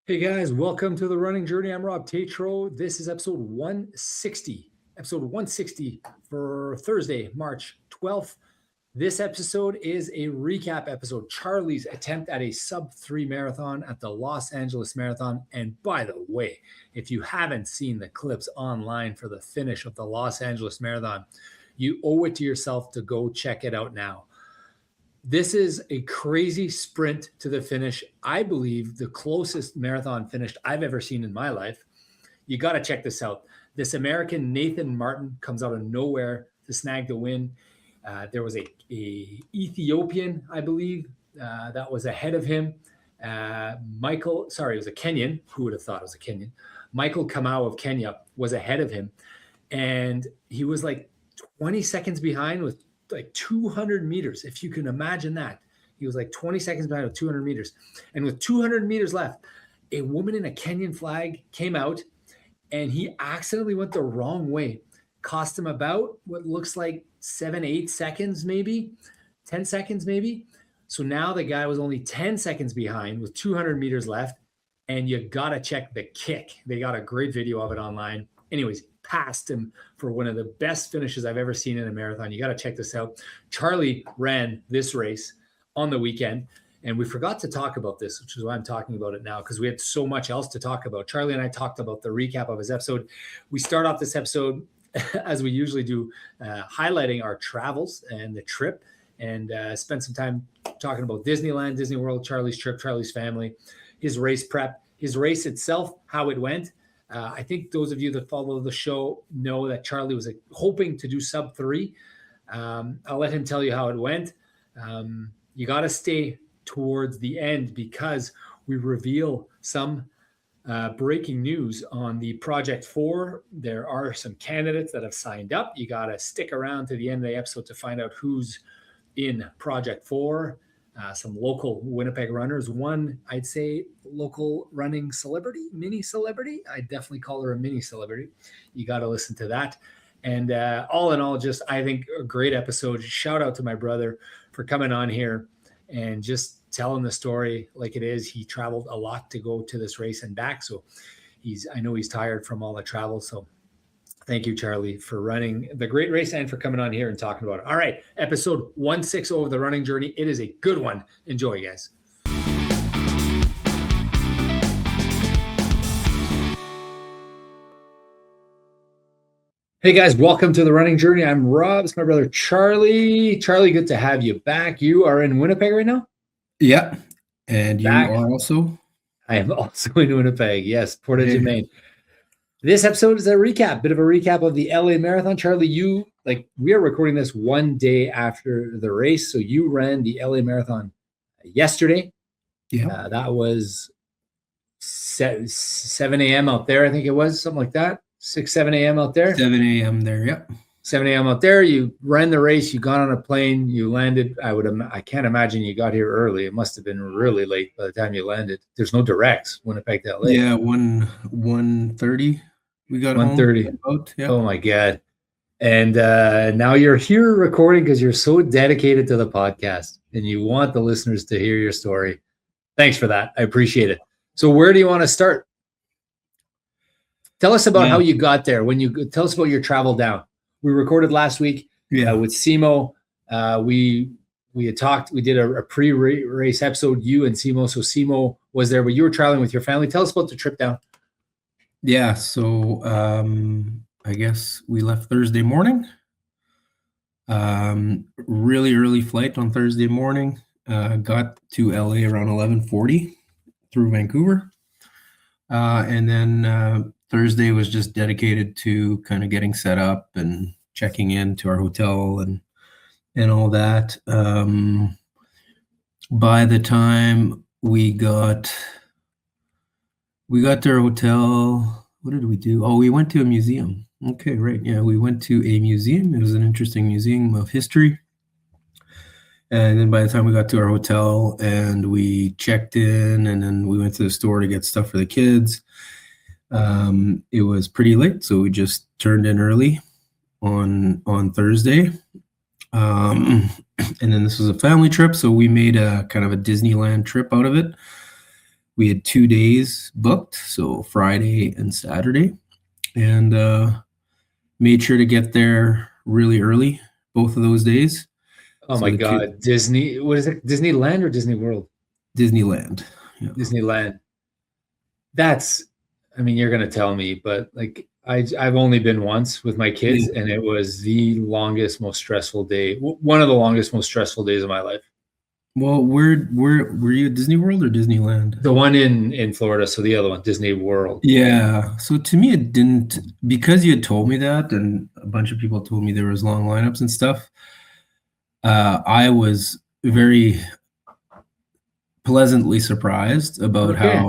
Hey guys, welcome to the running journey. I'm Rob Tatro. This is episode 160. Episode 160 for Thursday, March 12th. This episode is a recap episode. Charlie's attempt at a sub-3 marathon at the Los Angeles Marathon. And by the way, if you haven't seen the clips online for the finish of the Los Angeles Marathon, you owe it to yourself to go check it out now. This is a crazy sprint to the finish. I believe the closest marathon finish I've ever seen in my life. You got to check this out. This American Nathan Martin comes out of nowhere to snag the win. There was a Ethiopian, I believe, that was ahead of him. It was a Kenyan. Who would have thought it was a Kenyan? Michael Kamau of Kenya was ahead of him. And he was like 20 seconds behind with like 200 meters, if you can imagine that. He was like 20 seconds behind with 200 meters. And with 200 meters left, a woman in a Kenyan flag came out and he accidentally went the wrong way. Cost him about what looks like 7-8 seconds, maybe 10 seconds, maybe. So now the guy was only 10 seconds behind with 200 meters left. And you got to check the kick. They got a great video of it online. Anyways, passed him for one of the best finishes I've ever seen in a marathon. You got to check this out. Charlie ran this race on the weekend, and we forgot to talk about this, which is why I'm talking about it now, because we had so much else to talk about. Charlie and I talked about the recap of his episode. We start off this episode, as we usually do, highlighting our travels and the trip, and spend some time talking about Disneyland, Disney World, Charlie's trip, Charlie's family, his race prep, his race itself, how it went. I think those of you that follow the show know that Charlie was hoping to do sub-3. I'll let him tell you how it went. You got to stay towards the end because we reveal some breaking news on the Project 4. There are some candidates that have signed up. You got to stick around to the end of the episode to find out who's in Project 4. Some local Winnipeg runners. One, I'd say, local running celebrity, mini celebrity. I definitely call her a mini celebrity. You got to listen to that. And all in all, just I think a great episode. Shout out to my brother for coming on here and just telling the story like it is. He traveled a lot to go to this race and back. So I know he's tired from all the travel. So thank you, Charlie, for running the great race and for coming on here and talking about it. All right, episode 160 of the running journey. It is a good one. Enjoy, guys. Hey, guys, welcome to the running journey. I'm Rob. It's my brother, Charlie. Charlie, good to have you back. You are in Winnipeg right now? Yeah, and you are also? I am also in Winnipeg, yes, Portage-Maine. This episode is a bit of a recap of the LA Marathon. Charlie, we are recording this one day after the race. So you ran the LA Marathon yesterday. Yeah. That was 7 a.m. out there, I think it was, something like that. 7 a.m. out there. 7 a.m. there, yep. 7 a.m. out there. You ran the race. You got on a plane. You landed. I can't imagine you got here early. It must have been really late by the time you landed. There's no directs, Winnipeg to LA. Yeah, 1:30. We got 1:30. Yeah. Oh my God. And now you're here recording because you're so dedicated to the podcast and you want the listeners to hear your story. Thanks for that. I appreciate it. So where do you want to start? Tell us about how you got there. Tell us about your travel down. We recorded last week with Simo. We had talked. We did a pre-race episode, you and Simo. So Simo was there, but you were traveling with your family. Tell us about the trip down. Yeah, so I guess we left Thursday morning. Really early flight on Thursday morning. Got to LA around 11:40 through Vancouver. And then Thursday was just dedicated to kind of getting set up and checking in to our hotel and all that. By the time we got to our hotel, what did we do? Oh, we went to a museum. Okay, right. Yeah, we went to a museum. It was an interesting museum of history. And then by the time we got to our hotel and we checked in and then we went to the store to get stuff for the kids, it was pretty late. So we just turned in early on Thursday. And then this was a family trip. So we made a kind of a Disneyland trip out of it. we had 2 days booked, so Friday and Saturday, and made sure to get there really early both of those days. Oh So my the two God. Disney, what is it? Disneyland or Disney World? Disneyland. Yeah. Disneyland. That's, I mean, you're gonna tell me, but like I've only been once with my kids, Yeah. and it was the longest, most stressful day. One of the longest, most stressful days of my life. Well, where were you at Disney World or Disneyland? The one in Florida, so the other one, Disney World. Yeah. So to me, it didn't, because you had told me that, and a bunch of people told me there was long lineups and stuff. I was very pleasantly surprised about Okay.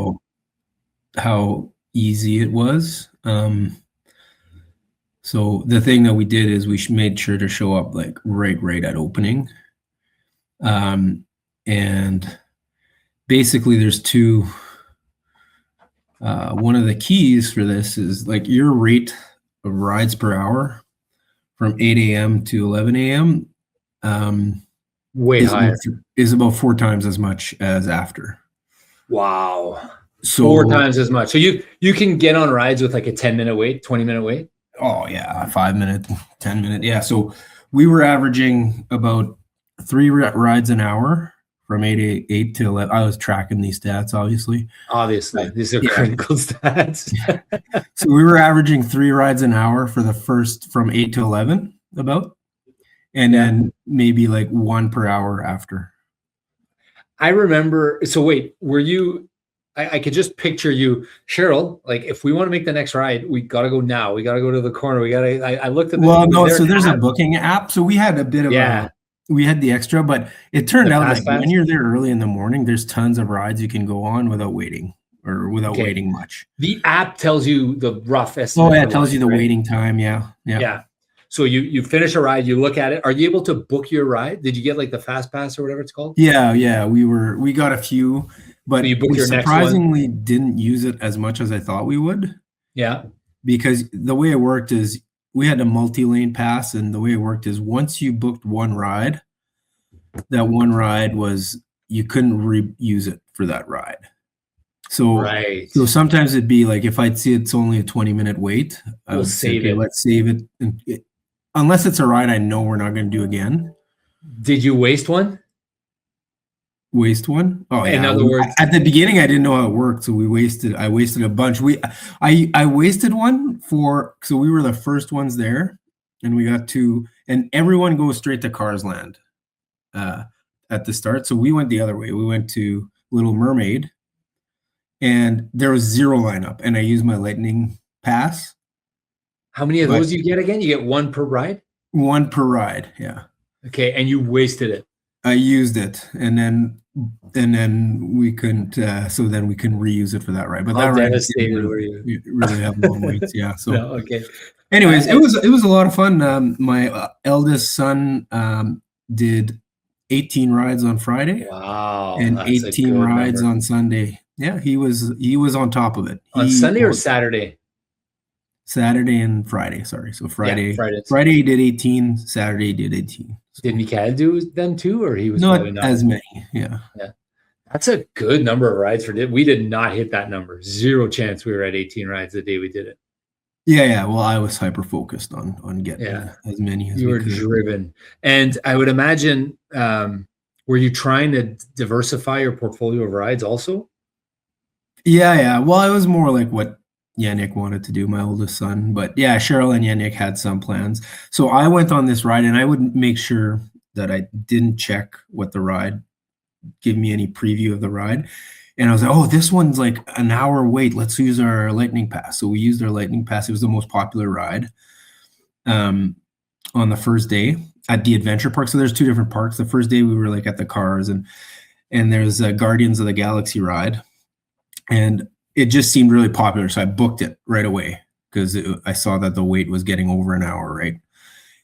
how easy it was. So the thing that we did is we made sure to show up like right at opening. And basically there's two, one of the keys for this is like your rate of rides per hour from 8 a.m. to 11 a.m. Way higher. Is about 4 times as much as after. Wow. So 4 times as much. So you can get on rides with like a 10-minute wait, 20-minute wait. Oh yeah, 5 minute, 10 minute. Yeah. So we were averaging about 3 rides an hour from 8 to 11. I was tracking these stats, obviously. Obviously, these are Yeah. critical stats. So we were averaging 3 rides an hour for the first from 8 to 11 about, and then maybe like 1 per hour after. I remember. So wait, were you? I could just picture you, Cheryl. Like, if we want to make the next ride, we got to go now. We got to go to the corner. We got to. I looked at. Well, no. So there's a booking app. So we had a bit of we had the extra, but it turned out like when you're there early in the morning, there's tons of rides you can go on without waiting or without waiting much. The app tells you the rough estimate. Oh yeah, it tells you the waiting time. Yeah. So you finish a ride, you look at it. Are you able to book your ride? Did you get like the fast pass or whatever it's called? Yeah. We got a few, but we surprisingly didn't use it as much as I thought we would. Yeah. Because the way it worked is we had a multi-lane pass, and the way it worked is once you booked one ride, that one ride was, you couldn't reuse it for that ride. So sometimes it'd be like, if I'd see it's only a 20-minute wait, I would say, okay, let's save it. Unless it's a ride I know we're not going to do again. Did you waste one? Waste one? Oh yeah. In other words, at the beginning I didn't know how it worked, so I wasted a bunch. I wasted one so we were the first ones there, and we got to, and everyone goes straight to Cars Land at the start. So we went the other way. We went to Little Mermaid, and there was 0 lineup, and I used my lightning pass. How many of those do you get again? You get 1 per ride? 1 per ride, yeah. Okay, and you wasted it. I used it, and then we couldn't. So then we couldn't reuse it for that ride. But how that devastated ride were you? Really have long waits, yeah. So no, okay. Anyways, it was a lot of fun. My eldest son did 18 rides on Friday. Wow, and 18 rides on Sunday. Yeah, he was on top of it. On Sunday or Saturday? Saturday and Friday, sorry. So Friday he did 18, Saturday he did 18. So. Did Mikhail do them too, or he was not as many? Yeah. That's a good number of rides for it. We did not hit that number. 0 chance we were at 18 rides the day we did it. Yeah. Well, I was hyper focused on getting as many as you were driven. And I would imagine, were you trying to diversify your portfolio of rides also? Yeah. Well, I was more like what Yannick wanted to do, my oldest son. But yeah, Cheryl and Yannick had some plans. So I went on this ride, and I would make sure that I didn't check what the ride, give me any preview of the ride. And I was like, oh, this one's like an hour wait. Let's use our lightning pass. So we used our lightning pass. It was the most popular ride on the first day at the adventure park. So there's 2 different parks. The first day we were like at the Cars, and there's a Guardians of the Galaxy ride. And it just seemed really popular. So I booked it right away because I saw that the wait was getting over an hour, right?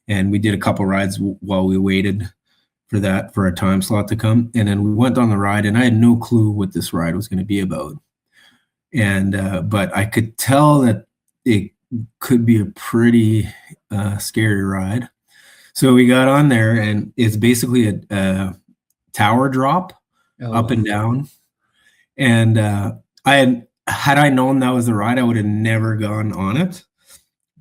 And we did a couple rides while we waited for a time slot to come. And then we went on the ride, and I had no clue what this ride was going to be about. And, but I could tell that it could be a pretty scary ride. So we got on there, and it's basically a tower drop up and down. And had I known that was the ride, I would have never gone on it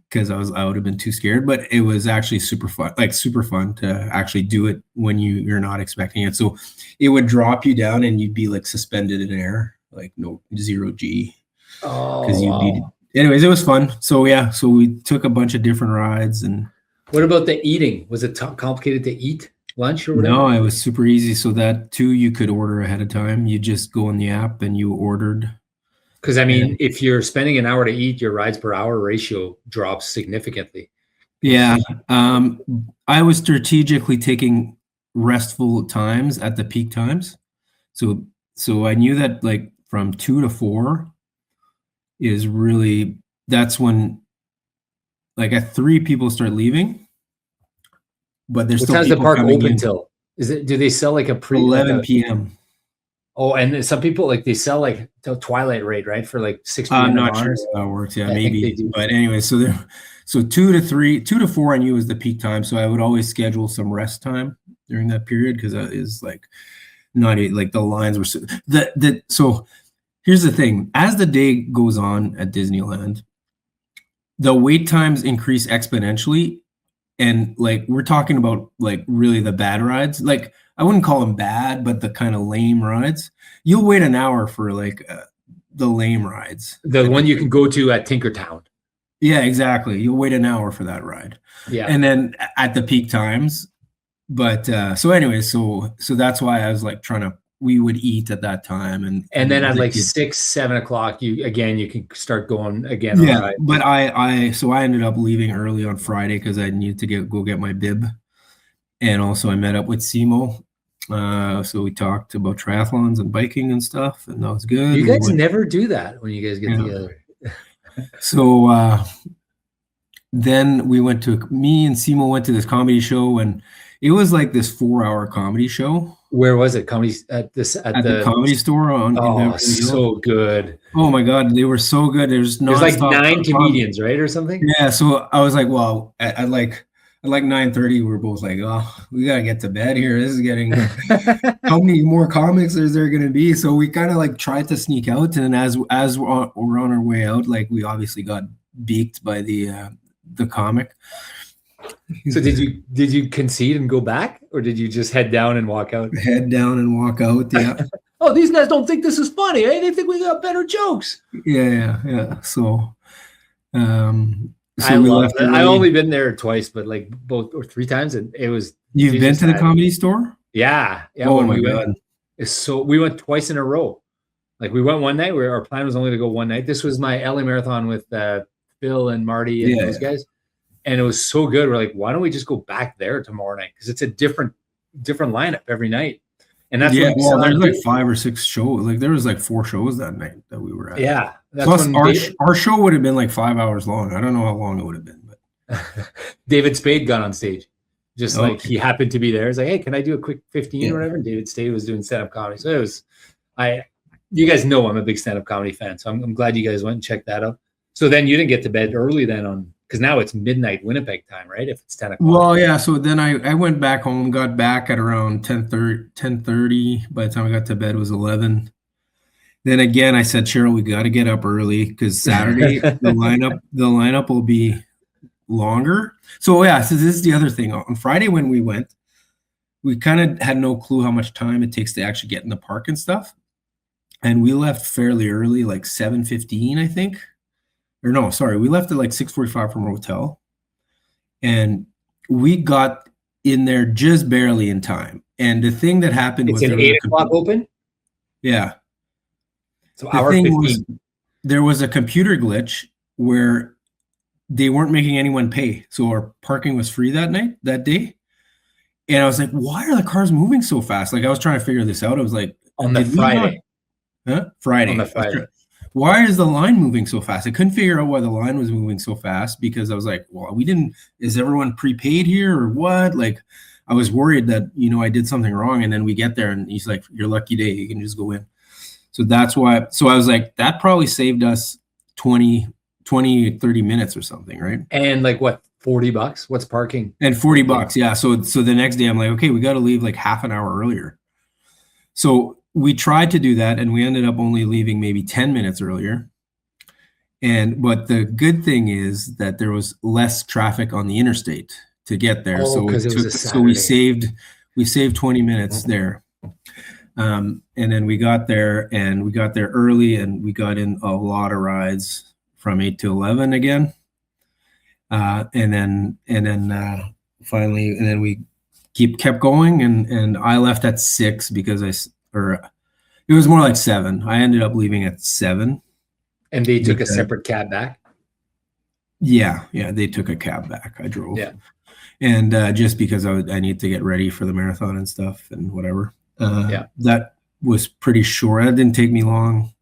because I would have been too scared. But it was actually super fun to actually do it when you're not expecting it. So it would drop you down and you'd be like suspended in air, like no 0G. Oh, Because you'd be. wow. Anyways, it was fun. So yeah, so we took a bunch of different rides. And What about the eating? Was it complicated to eat lunch or whatever? no, it was super easy. So that too, you could order ahead of time. You just go on the app and you ordered. Because I mean, if you're spending an hour to eat, your rides per hour ratio drops significantly. Yeah. I was strategically taking restful times at the peak times. So I knew that like from 2 to 4 is really, that's when like at 3 people start leaving, but there's What still time's the people park coming open in. till? Do they sell like a 11 p.m. Oh, and some people like they sell like the Twilight rate, right? For like 6 p.m. I'm not sure how that works. Yeah, I think they maybe. do. But anyway, so 2 to 4 I knew was the peak time. So I would always schedule some rest time during that period because that is like not like the lines were so here's the thing. As the day goes on at Disneyland, the wait times increase exponentially. And like we're talking about like really the bad rides. Like I wouldn't call them bad, but the kind of lame rides. You'll wait an hour for like the lame rides. The one you can go to at Tinkertown. Yeah, exactly. You'll wait an hour for that ride. Yeah. And then at the peak times. But so anyway, so that's why I was like we would eat at that time. And then at like 6, 7 o'clock, you can start going again. Yeah, right. but I ended up leaving early on Friday because I needed to go get my bib. And also I met up with Simo. So we talked about triathlons and biking and stuff, and that was good. You guys never do that when you guys get together. So then me and Simo went to this comedy show, and it was like this 4-hour comedy show. Where was it? Comedy at the Comedy Store on. Oh, so good. Oh my God, they were so good. There's like 9 comedians, right, or something. Yeah, so I was like, well, at like 9:30, we were both like, oh, we gotta get to bed here. This is getting. How many more comics is there gonna be? So we kind of like tried to sneak out, and as we're on our way out, like we obviously got beaked by the comic. So did you concede and go back, or did you just head down and walk out? Head down and walk out. Yeah. Oh, these guys don't think this is funny. Eh? They think we got better jokes. Yeah. So, I love it. I've only been there twice, but like both or 3 times, and it was. You've been to the Comedy Store? Yeah. Oh my God. We went twice in a row. Like we went one night where our plan was only to go one night. This was my LA marathon with Phil and Marty and those guys. And it was so good. We're like, why don't we just go back there tomorrow night? Because it's a different lineup every night. And that's there's like 5 or 6 shows. Like there was like 4 shows that night that we were at. Yeah. Plus our show would have been like 5 hours long. I don't know how long it would have been, but David Spade got on stage. Just like he happened to be there. He's like, hey, can I do a quick 15 or whatever? And David Spade was doing stand-up comedy. So it was you guys know I'm a big stand-up comedy fan. So I'm glad you guys went and checked that out. So then you didn't get to bed early then because now it's midnight Winnipeg time, right? If it's 10 o'clock. Well, yeah. So then I went back home, got back at around 10:30. By the time I got to bed, it was 11. Then again, I said, Cheryl, we got to get up early because Saturday the lineup will be longer. So yeah, so this is the other thing. On Friday when we went, we kind of had no clue how much time it takes to actually get in the park and stuff. And we left fairly early, like 7:15, I think. Or no, sorry, we left at like 6:45 from our hotel. And we got in there just barely in time. And the thing that happened was an 8 o'clock open? Yeah. So hour 15. There was a computer glitch where they weren't making anyone pay. So our parking was free that day. And I was like, why are the cars moving so fast? Like I was trying to figure this out. I was like, on the Friday. Friday. On the Friday. Why is the line moving so fast? I couldn't figure out why the line was moving so fast because I was like, well, is everyone prepaid here or what? Like I was worried that, I did something wrong. And then we get there and he's like, your lucky day, you can just go in. So that's why. So I was like, that probably saved us 20, 30 minutes or something. Right. And like what, $40? What's parking? And $40. Yeah. So the next day I'm like, okay, we got to leave like half an hour earlier. So we tried to do that, and we ended up only leaving maybe 10 minutes earlier. But the good thing is that there was less traffic on the interstate to get there. Oh, So because it was a so we Saturday. saved 20 minutes there. And then we got there early, and we got in a lot of rides from 8 to 11 again. And then finally, and then we kept going, and I left at 6 because it was more like 7. I ended up leaving at 7. And they took a separate cab back? Yeah, they took a cab back. I drove. Yeah. And just because I need to get ready for the marathon and stuff and whatever. That was pretty short. That didn't take me long.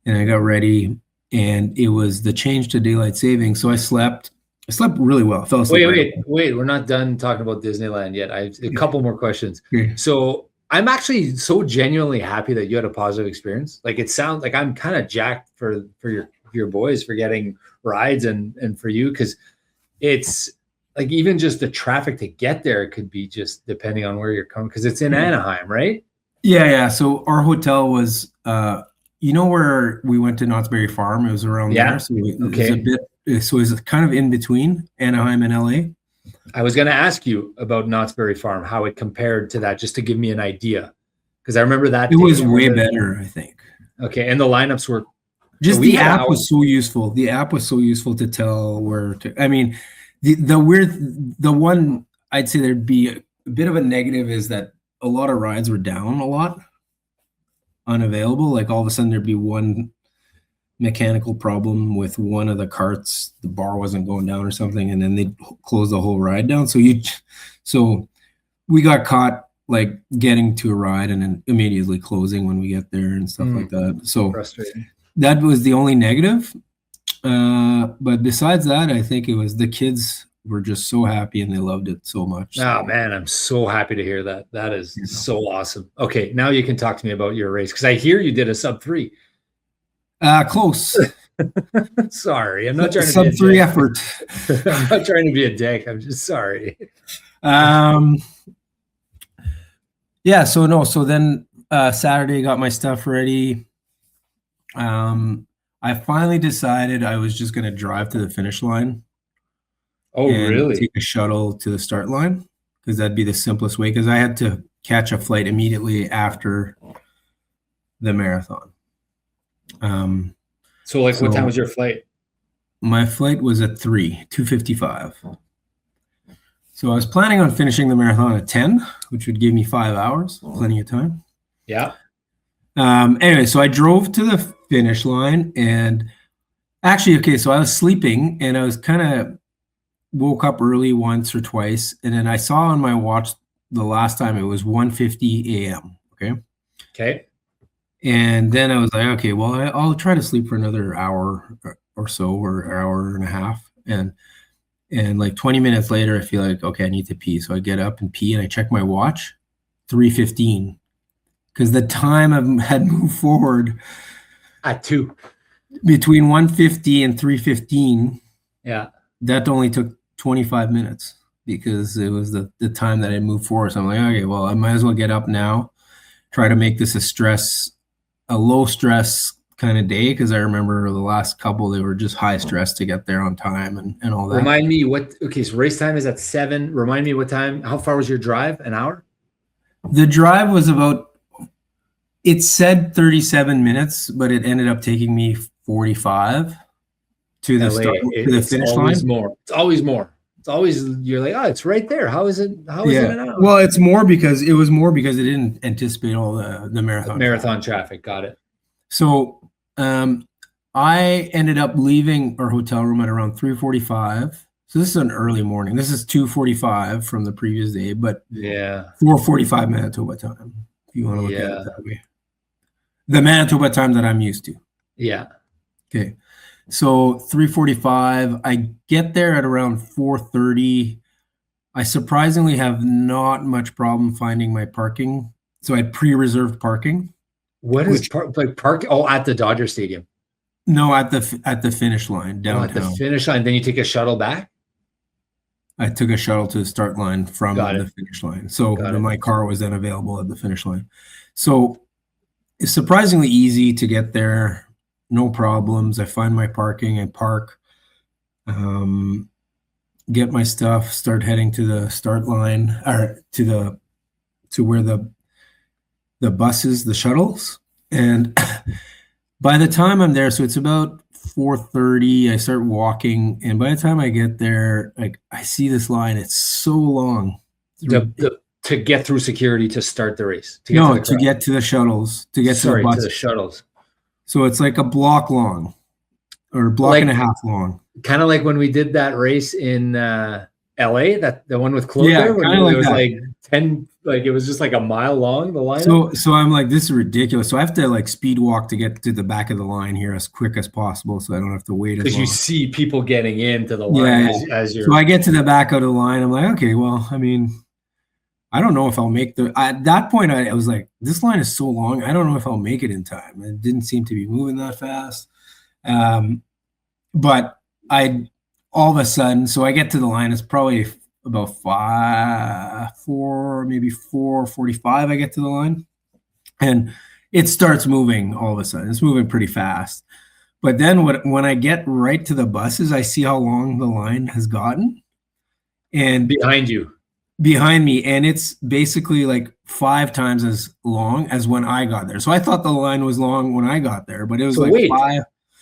And I got ready, and it was the change to daylight saving. So I slept really well. I fell asleep. Wait. We're not done talking about Disneyland yet. I have a couple more questions. Okay. So I'm actually so genuinely happy that you had a positive experience. Like, it sounds like I'm kind of jacked for your boys for getting rides and for you, because it's like even just the traffic to get there could be just depending on where you're coming, because it's in Anaheim, right? Yeah. So our hotel was, where we went to Knott's Berry Farm. It was around there. So it was a bit. So it's kind of in between Anaheim and LA. I was going to ask you about Knott's Berry Farm, how it compared to that, just to give me an idea, because I remember that it was way better, I think. Okay, and the lineups were just the app was so useful. The app was so useful to tell where to. I mean, the one I'd say there'd be a bit of a negative is that a lot of rides were down a lot, unavailable. Like all of a sudden there'd be one mechanical problem with one of the carts, the bar wasn't going down or something, and then they'd close the whole ride down. So we got caught like getting to a ride and then immediately closing when we get there and stuff like that. So frustrating. That was the only negative. But besides that, I think it was the kids were just so happy and they loved it so much. Oh man, I'm so happy to hear that. That is so awesome. Okay, now you can talk to me about your race, because I hear you did a sub-3. Close. Sorry, I'm not trying to sub-3 be effort. I'm not trying to be a dick. I'm just sorry. So then Saturday got my stuff ready. I finally decided I was just going to drive to the finish line. Oh, really? Take a shuttle to the start line, because that'd be the simplest way, because I had to catch a flight immediately after the marathon. So what time was your flight? My flight was at 2:55. So I was planning on finishing the marathon at 10, which would give me 5 hours, plenty of time. Yeah. Anyway, so I drove to the finish line, and actually, so I was sleeping, and I was kind of woke up early once or twice, and then I saw on my watch the last time it was 1:50 a.m. Okay. And then I was like, okay, well, I'll try to sleep for another hour or so, or hour and a half. And like 20 minutes later, I feel like, okay, I need to pee. So I get up and pee, and I check my watch, 3:15, because the time had moved forward at 2 between 1:50 and 3:15. Yeah. That only took 25 minutes because it was the time that I moved forward. So I'm like, okay, well, I might as well get up now, try to make this a low stress kind of day, because I remember the last couple, they were just high stress to get there on time and all that. Remind me so race time is at 7. Remind me what time, how far was your drive? An hour? The drive was it said 37 minutes, but it ended up taking me 45 to the finish line. It's always more. It's always, you're like, oh, it's right there. How is it an hour? Well, it was more because it didn't anticipate all the marathon traffic. Got it. So I ended up leaving our hotel room at around 3:45. So this is an early morning. This is 2:45 from the previous day, but 4:45 Manitoba time, if you want to look at it that way. The Manitoba time that I'm used to. Yeah. Okay. So 3:45, I get there at around 4:30. I surprisingly have not much problem finding my parking. So I pre-reserved parking. What is park? Oh, at the Dodger Stadium. No, at the finish line downtown. At the finish line, then you take a shuttle back. I took a shuttle to the start line from the finish line. So my car was then available at the finish line. So it's surprisingly easy to get there. No problems. I find my parking, I park, get my stuff, start heading to the start line, or to where the buses, the shuttles. And by the time I'm there, so it's about 4:30, I start walking, and by the time I get there, like I see this line, it's so long. To get through security to start the race. To get to the shuttles, to get to the buses. To the shuttles. So it's like a block long, or a block and a half long. Kind of like when we did that race in LA, that the one with Claude there, when it was like 10, like it was just like a mile long, the line. So I'm like, this is ridiculous. So I have to like speed walk to get to the back of the line here as quick as possible, so I don't have to wait as long. Because you see people getting into the line as you're. So I get to the back of the line. I'm like, okay, well, I mean, I don't know if I'll make at that point, I was like, this line is so long. I don't know if I'll make it in time. It didn't seem to be moving that fast. But all of a sudden, so I get to the line, it's probably about 4:45. I get to the line, and it starts moving all of a sudden. It's moving pretty fast. But then when I get right to the buses, I see how long the line has gotten. And behind me, and it's basically like 5 times as long as when I got there. So I thought the line was long when I got there, but it was 5.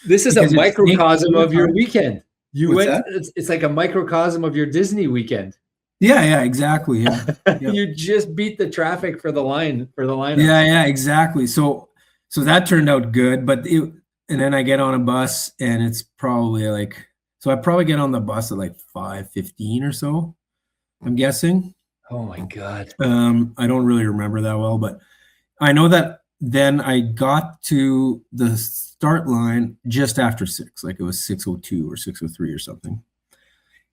This is a microcosm of your weekend. It's like a microcosm of your Disney weekend. Yeah, exactly. Yeah. You just beat the traffic for the line. Yeah, exactly. So that turned out good, but and then I get on a bus, and it's probably like, so I probably get on the bus at like 5:15 or so, I'm guessing. Oh my God. I don't really remember that well, but I know that then I got to the start line just after 6, like it was 6:02 or 6:03 or something.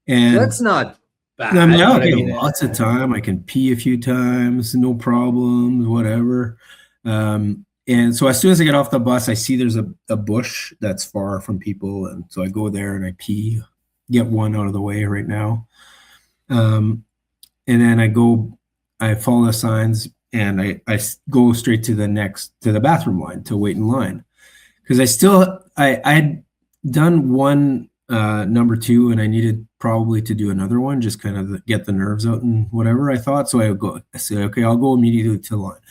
And that's not bad. I mean, okay, lots of time. I can pee a few times, no problems, whatever. And so as soon as I get off the bus, I see there's a bush that's far from people, and so I go there and I pee, get one out of the way right now. And then I follow the signs, and I go straight to the bathroom line to wait in line, because I had done one number 2, and I needed probably to do another one, just kind of get the nerves out and whatever I thought. So I said, okay, I'll go immediately to the line.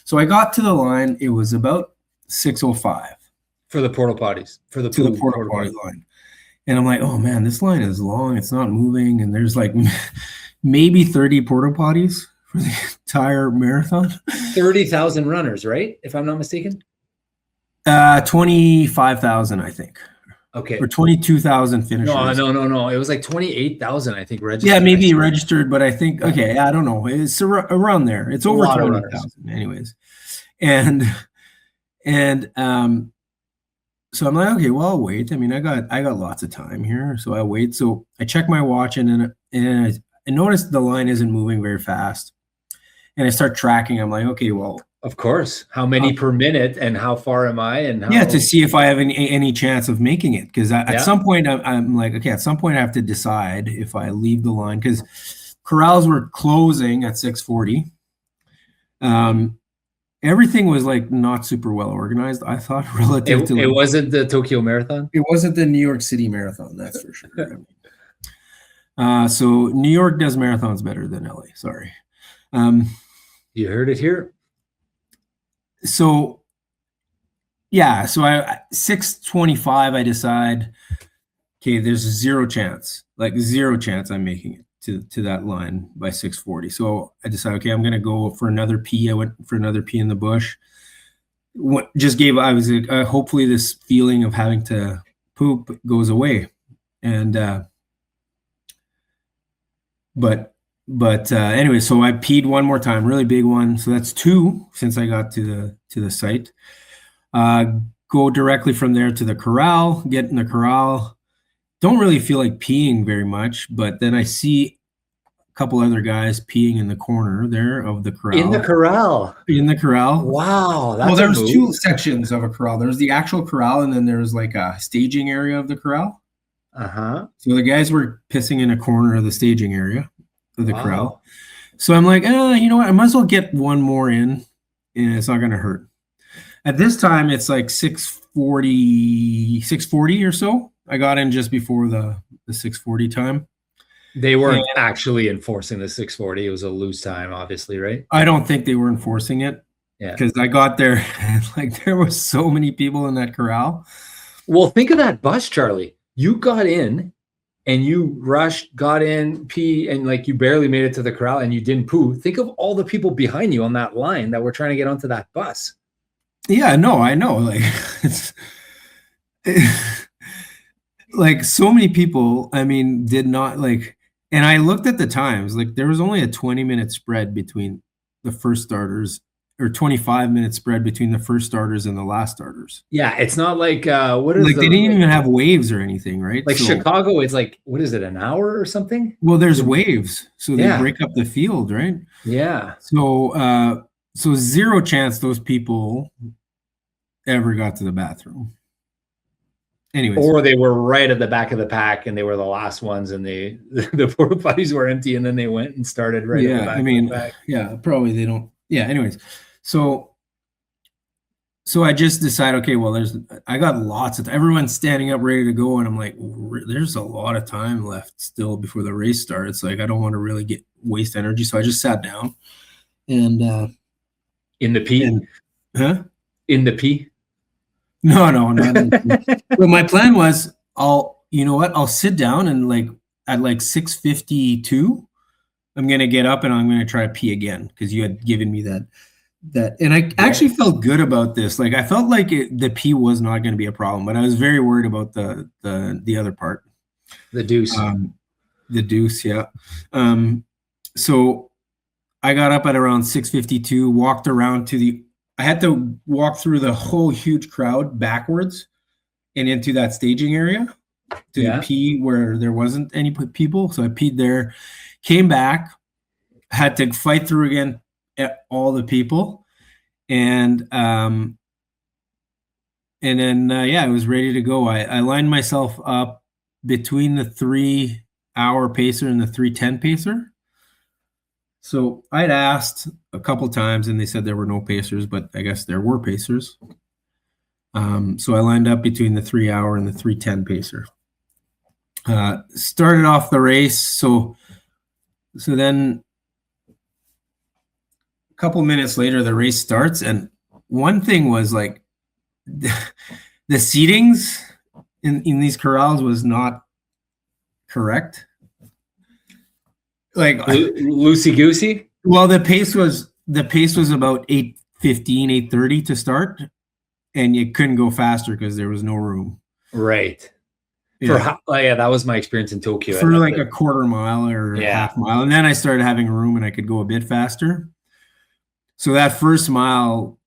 So I got to the line. It was about 6:05 for the porta potties, to the porta potty line. And I'm like, oh man, this line is long. It's not moving. And there's like maybe 30 porta potties for the entire marathon. 30,000 runners, right? If I'm not mistaken. 25,000, I think. Okay. Or 22,000 finishers. No. It was like 28,000, I think, registered. Yeah, maybe registered, but I think, okay, I don't know. It's around there. It's over 20,000 anyways. And so I'm like, okay, well, I'll wait. I mean, I got lots of time here, so I wait. So I check my watch, and I noticed the line isn't moving very fast. And I start tracking. I'm like, okay, well, of course. How many per minute, and how far am I? And to see if I have any chance of making it. Because at some point, I'm like, okay, at some point I have to decide if I leave the line, because corrals were closing at 6:40. Everything was like not super well organized, I thought, relative to. It wasn't the Tokyo Marathon? It wasn't the New York City Marathon, that's for sure. So New York does marathons better than LA. Sorry. You heard it here. So I 6:25, I decide, okay, there's zero chance I'm making it to that line by 6:40. So I decided, okay, I'm going to go for another pee. I went for another pee in the bush. Hopefully this feeling of having to poop goes away. And, anyway, so I peed one more time, really big one. So that's 2 since I got to the site. Go directly from there to the corral, get in the corral. Don't really feel like peeing very much, but then I see a couple other guys peeing in the corner there of the corral. In the corral? Wow. There was 2 sections of a corral. There's the actual corral, and then there's like a staging area of the corral. Uh-huh. So the guys were pissing in a corner of the staging area of the corral. So I'm like, you know what? I might as well get one more in, and it's not going to hurt. At this time, it's like 6:40 or so. I got in just before the 6:40 time. They weren't actually enforcing the 6:40. It was a loose time, obviously, right? I don't think they were enforcing it. Yeah. Because I got there and like there were so many people in that corral. Well, think of that bus, Charlie. You got in and you rushed, got in, pee, and like you barely made it to the corral and you didn't poo. Think of all the people behind you on that line that were trying to get onto that bus. Yeah, no, I know. Like it's like so many people, I mean, did not like, and I looked at the times, like there was only a 20-minute spread between the first starters, or 25-minute spread between the first starters and the last starters. Yeah, it's not like what is like they didn't even have waves or anything, right? Like Chicago, it's like, what is it, an hour or something? Well, there's waves, so they break up the field, right? Yeah. So zero chance those people ever got to the bathroom. Anyways. Or they were right at the back of the pack and they were the last ones and the porta potties were empty and then they went and started right at the back. I mean, yeah, probably they don't. Yeah, anyways. So I just decided, okay, well, I got lots of everyone's standing up ready to go, and I'm like, there's a lot of time left still before the race starts. Like, I don't want to really waste energy, so I just sat down and in the pee, in the pee. No, not in the pee. Well, my plan was, I'll sit down and like at like 6:52, I'm gonna get up and I'm gonna try to pee again because you had given me that, and I actually felt good about this. Like I felt like the pee was not going to be a problem, but I was very worried about the other part, the deuce. The deuce, yeah. So I got up at around 6:52, walked around I had to walk through the whole huge crowd backwards and into that staging area to pee where there wasn't any people. So I peed there, came back, had to fight through again all the people, and then I was ready to go. I lined myself up between the 3-hour pacer and the 3:10 pacer. So I'd asked a couple times and they said there were no pacers, but I guess there were pacers. So I lined up between the 3-hour and the 3:10 pacer. Started off the race. So then a couple minutes later, the race starts. And one thing was like the seatings in these corrals was not correct. Like loosey goosey. Well, the pace was about 8:15, 8:30 to start, and you couldn't go faster because there was no room. Right. Yeah. That was my experience in Tokyo. For like a quarter mile or half mile, and then I started having room and I could go a bit faster. So that first mile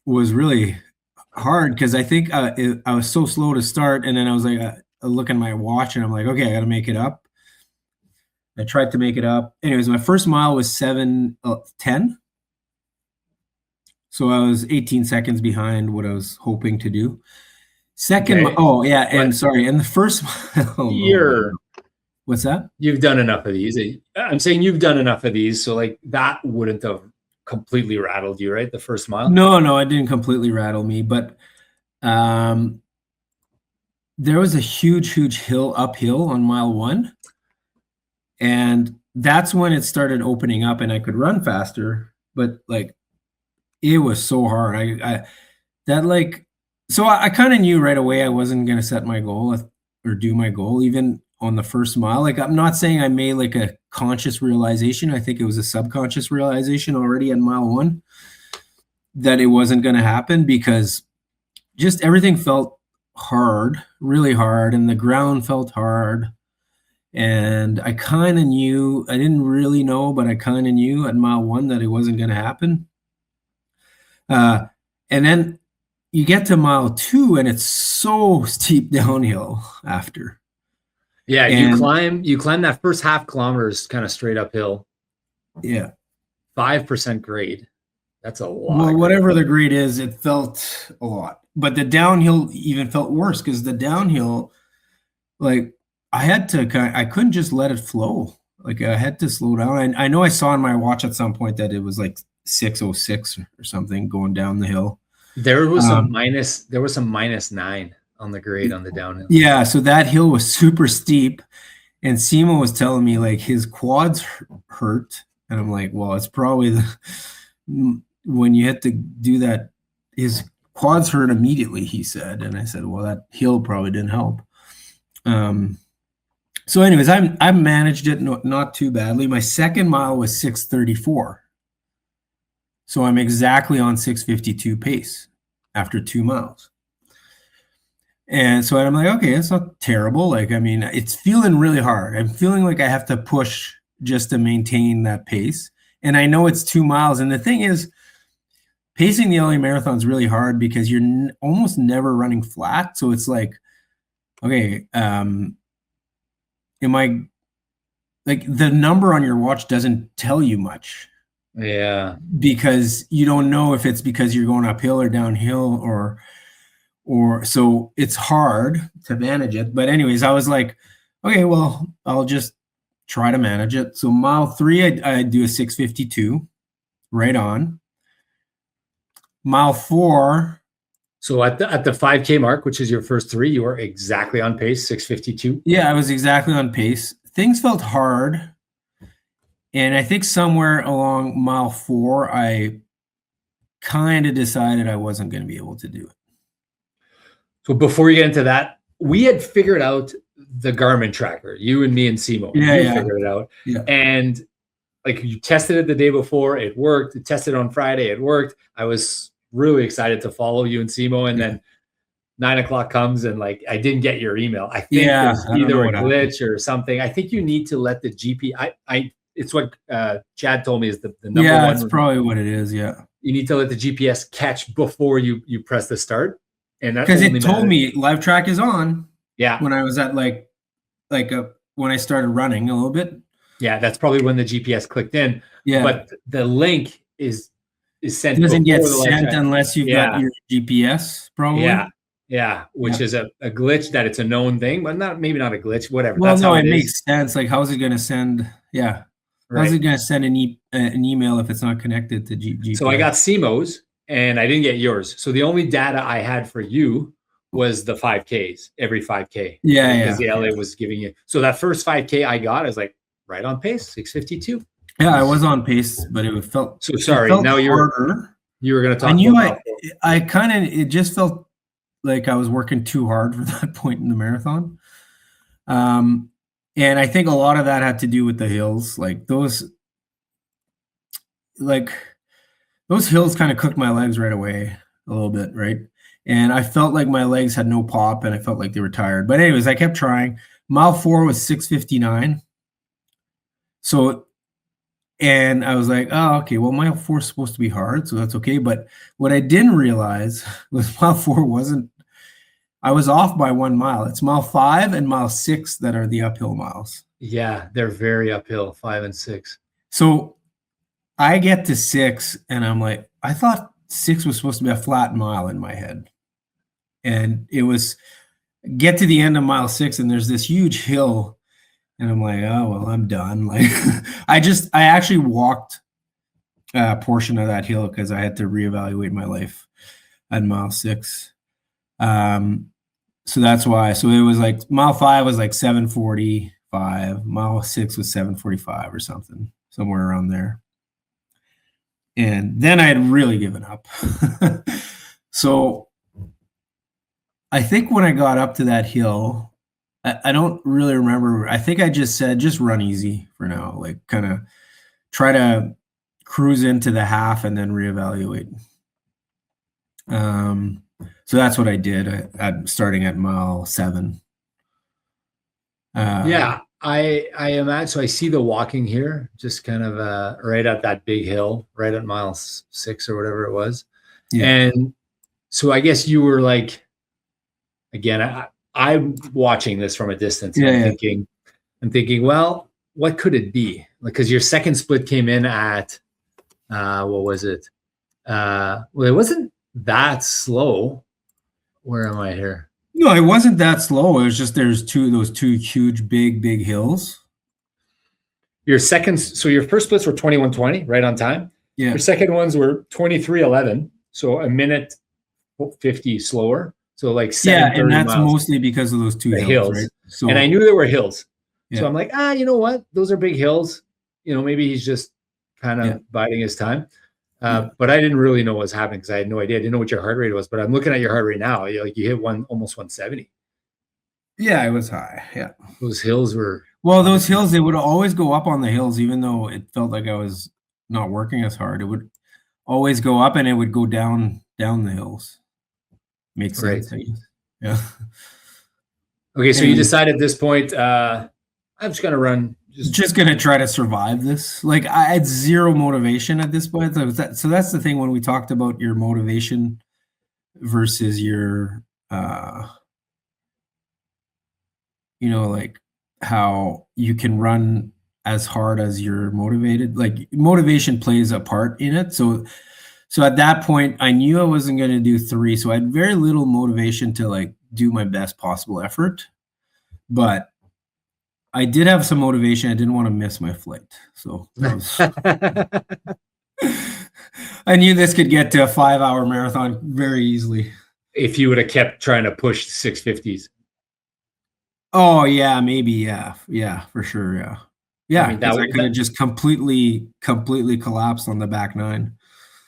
was really hard because I think I was so slow to start, and then I was like, I look at my watch and I'm like, okay, I got to make it up. I tried to make it up. Anyways, my first mile was 7:10. So I was 18 seconds behind what I was hoping to do. Second, and the first mile. What's that? You've done enough of these. I'm saying you've done enough of these, so like that wouldn't have completely rattled you, right? The first mile? No, it didn't completely rattle me, but there was a huge uphill on mile 1. And that's when it started opening up and I could run faster, but like it was so hard. I kind of knew right away I wasn't going to set my goal or do my goal even on the first mile. Like I'm not saying I made like a conscious realization. I think it was a subconscious realization already at mile 1 that it wasn't going to happen because just everything felt hard, really hard, and the ground felt hard. And I kind of knew, I didn't really know, but I kind of knew at mile 1 that it wasn't going to happen. And then you get to mile 2 and it's so steep downhill after. Yeah, and you climb that first half kilometers kind of straight uphill. Yeah. 5% grade. That's a lot. Well, whatever the grade is, it felt a lot. But the downhill even felt worse because the downhill, like, I couldn't just let it flow. Like I had to slow down. I know I saw on my watch at some point that it was like 6:06 or something going down the hill. There was some -9 on the grade on the downhill. Yeah, so that hill was super steep, and Simo was telling me like his quads hurt, and I'm like, well, it's probably when you had to do that, his quads hurt immediately, he said, and I said, well, that hill probably didn't help. So anyways, I managed it not too badly. My second mile was 6:34. So I'm exactly on 6:52 pace after 2 miles. And so I'm like, okay, it's not terrible. Like, I mean, it's feeling really hard. I'm feeling like I have to push just to maintain that pace. And I know it's 2 miles. And the thing is, pacing the LA Marathon is really hard because you're almost never running flat. So it's like, okay, am I, like, the number on your watch doesn't tell you much. Yeah. Because you don't know if it's because you're going uphill or downhill or so it's hard to manage it. But anyways, I was like, okay, well, I'll just try to manage it. So mile 3, I do a 6:52 right on. Mile 4. So at the 5K mark, which is your first 3, you were exactly on pace, 6:52. Yeah, I was exactly on pace. Things felt hard. And I think somewhere along mile 4, I kind of decided I wasn't going to be able to do it. So before you get into that, we had figured out the Garmin tracker, you and me and Simo. Yeah. Figured it out. Yeah. And like you tested it the day before, it worked. You tested it on Friday, it worked. I was really excited to follow you and Simo. And then 9 o'clock comes and like I didn't get your email. I think there's either a glitch or something. I think you need to let the it's what Chad told me is the number one. Yeah, that's probably what it is. Yeah. You need to let the GPS catch before you press the start. And that's because it told me live track is on. Yeah. When I was at when I started running a little bit. Yeah, that's probably when the GPS clicked in. Yeah. But the link is sent. It doesn't get sent unless you've got your GPS, probably. Yeah. Yeah. Which is a glitch that it's a known thing, but maybe not a glitch, whatever. Well, that's how it makes sense. Like, how's it going to send? Yeah. Right. How's it going to send an email if it's not connected to GPS? So I got Simo's and I didn't get yours. So the only data I had for you was the 5Ks, every 5K. Yeah. Because the LA was giving you. So that first 5K I got, I was like right on pace, 6:52. Yeah, I was on pace, but it felt so sorry. Now you were going to talk. I knew I kind of, it just felt like I was working too hard for that point in the marathon. And I think a lot of that had to do with the hills. Like those hills kind of cooked my legs right away a little bit, right? And I felt like my legs had no pop and I felt like they were tired. But anyways, I kept trying. Mile 4 was 6:59. So, and I was like, oh, okay, well, mile 4 is supposed to be hard, so that's okay. But what I didn't realize was mile 4 wasn't, I was off by 1 mile. It's mile 5 and mile 6 that are the uphill miles. Yeah, they're very uphill, 5 and 6. So I get to 6 and I'm like, I thought 6 was supposed to be a flat mile in my head. And it was, get to the end of mile 6 and there's this huge hill. And I'm like, oh, well, I'm done. Like I actually walked a portion of that hill because I had to reevaluate my life at mile 6. So that's why. So it was like mile 5 was like 7:45. Mile 6 was 7:45 or something, somewhere around there. And then I had really given up. So I think when I got up to that hill, I don't really remember. I think I just said, just run easy for now. Like kind of try to cruise into the half and then reevaluate. So that's what I did starting at mile 7. Yeah, I imagine. So I see the walking here, just kind of right at that big hill, right at mile 6 or whatever it was. Yeah. And so I guess you were like, again, I'm watching this from a distance. And I'm thinking, well, what could it be? Like, because your second split came in at, what was it? Well, it wasn't that slow. Where am I here? No, it wasn't that slow. It was just those two huge, big hills. Your first splits were 21:20, right on time. Yeah. Your second ones were 23:11, so a minute 50 slower. So like Yeah, and 7:30 that's miles, mostly because of those two the hills, right? hills. So And I knew there were hills. So yeah, I'm like, you know what? Those are big hills. Maybe he's just kind yeah, of biding his time. yeah. But I didn't really know what was happening because I had no idea. I didn't know what your heart rate was, but I'm looking at your heart rate now. You hit almost 170. Yeah, it was high. Yeah. Those hills were Well, those obviously. hills, they would always go up on the hills, even though it felt like I was not working as hard. It would always go up and it would go down the hills. Makes Right. sense, I guess. Yeah. Okay, so you Anyways, decide at this point, I'm just gonna run. just gonna try to survive this. Like I had zero motivation at this point. So that's the thing when we talked about your motivation versus your like how you can run as hard as you're motivated. Like motivation plays a part in it. So at that point, I knew I wasn't going to do 3, so I had very little motivation to like do my best possible effort. But I did have some motivation. I didn't want to miss my flight, so that was. I knew this could get to a 5-hour marathon very easily. If you would have kept trying to push the 650s. Oh yeah, maybe yeah, for sure, yeah. Yeah, I mean, because I could have just completely collapsed on the back 9.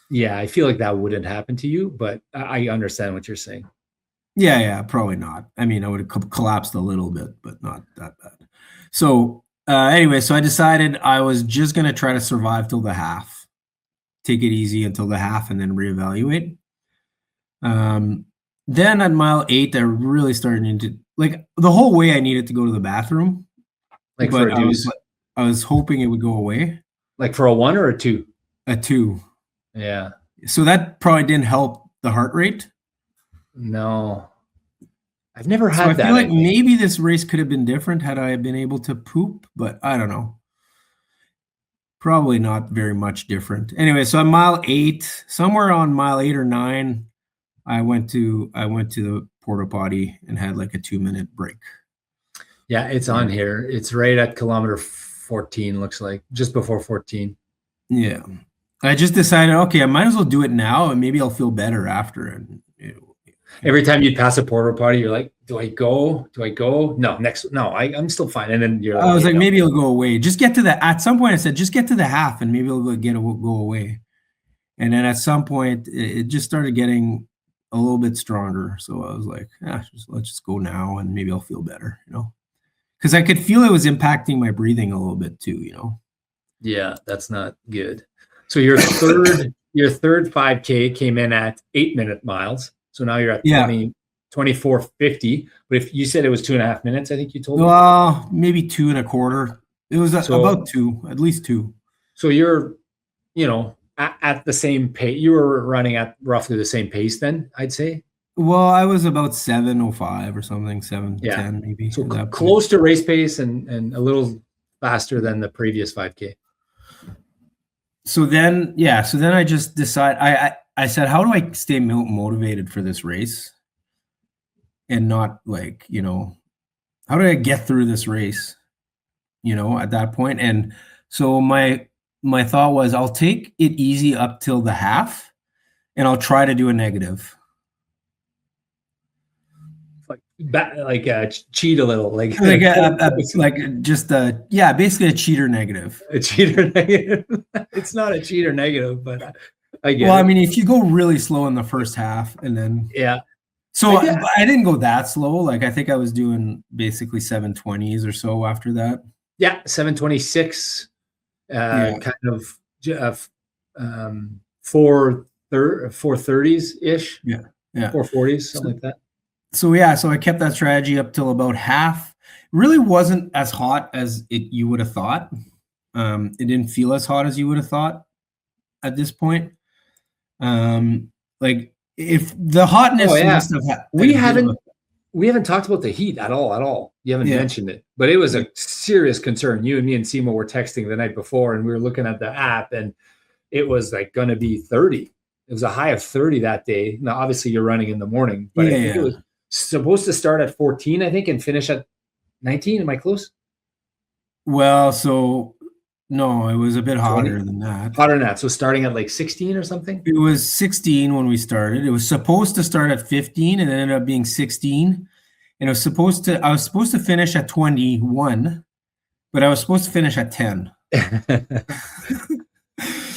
Yeah, I feel like that wouldn't happen to you, but I understand what you're saying. Yeah, probably not. I mean, I would have collapsed a little bit, but not that bad. So anyway, so I decided I was just going to try to survive till the half, take it easy until the half, and then reevaluate. Then at mile 8, I really started to like the whole way I needed to go to the bathroom, Like but for a deuce. I was hoping it would go away. Like for a 1 or a 2? A 2. Yeah. So that probably didn't help the heart rate. No. I've never So had I that. feel like maybe this race could have been different had I been able to poop, but I don't know. Probably not very much different. Anyway, so at mile 8, somewhere on mile 8 or 9, I went to the porta potty and had like a 2-minute break. Yeah, it's on here. It's right at kilometer 14, looks like, just before 14. Yeah. I just decided, okay, I might as well do it now and maybe I'll feel better after. And every time you'd pass a porta potty, you're like, do I go? No, I'm still fine. And then you're like, I was like, maybe it'll go away. Just get to the, at some point I said, just get to the half and maybe it'll go away. And then at some point it just started getting a little bit stronger. So I was like, let's just go now and maybe I'll feel better, because I could feel it was impacting my breathing a little bit too, Yeah, that's not good. So your third 5K came in at 8-minute miles. So now you're at 24:50. But if you said it was 2.5 minutes, I think you told me. Well, maybe 2.25. It was about 2, at least 2. So you're, at the same pace. You were running at roughly the same pace then, I'd say. Well, I was about 7:05 or something, 7:10 maybe. So close to race pace and a little faster than the previous 5K. So then I just decided, I said, how do I stay motivated for this race and not like, how do I get through this race, at that point? And so my thought was I'll take it easy up till the half and I'll try to do a negative. Cheat a little, basically a cheater negative. A cheater negative. It's not a cheater negative, but I get it. I mean, if you go really slow in the first half and then so I didn't go that slow. Like I think I was doing basically 7:20s or so after that. Yeah, 7:26. Kind of 4:30s ish. Yeah. 4:40s, something like that. So so I kept that strategy up till about half. Really wasn't as hot as you would have thought. It didn't feel as hot as you would have thought at this point. Like if the hotness must have we haven't talked about the heat at all. You haven't mentioned it, but it was a serious concern. You and me and Simo were texting the night before, and we were looking at the app, and it was like going to be 30. It was a high of 30 that day. Now, obviously, you're running in the morning, but I think it was supposed to start at 14, I think, and finish at 19. Am I close? Well, so No, it was a bit 20? hotter than that. Hotter than that. So starting at like 16 or something? It was 16 when we started. It was supposed to start at 15 and it ended up being 16. And I was supposed to finish at 21, but I was supposed to finish at 10.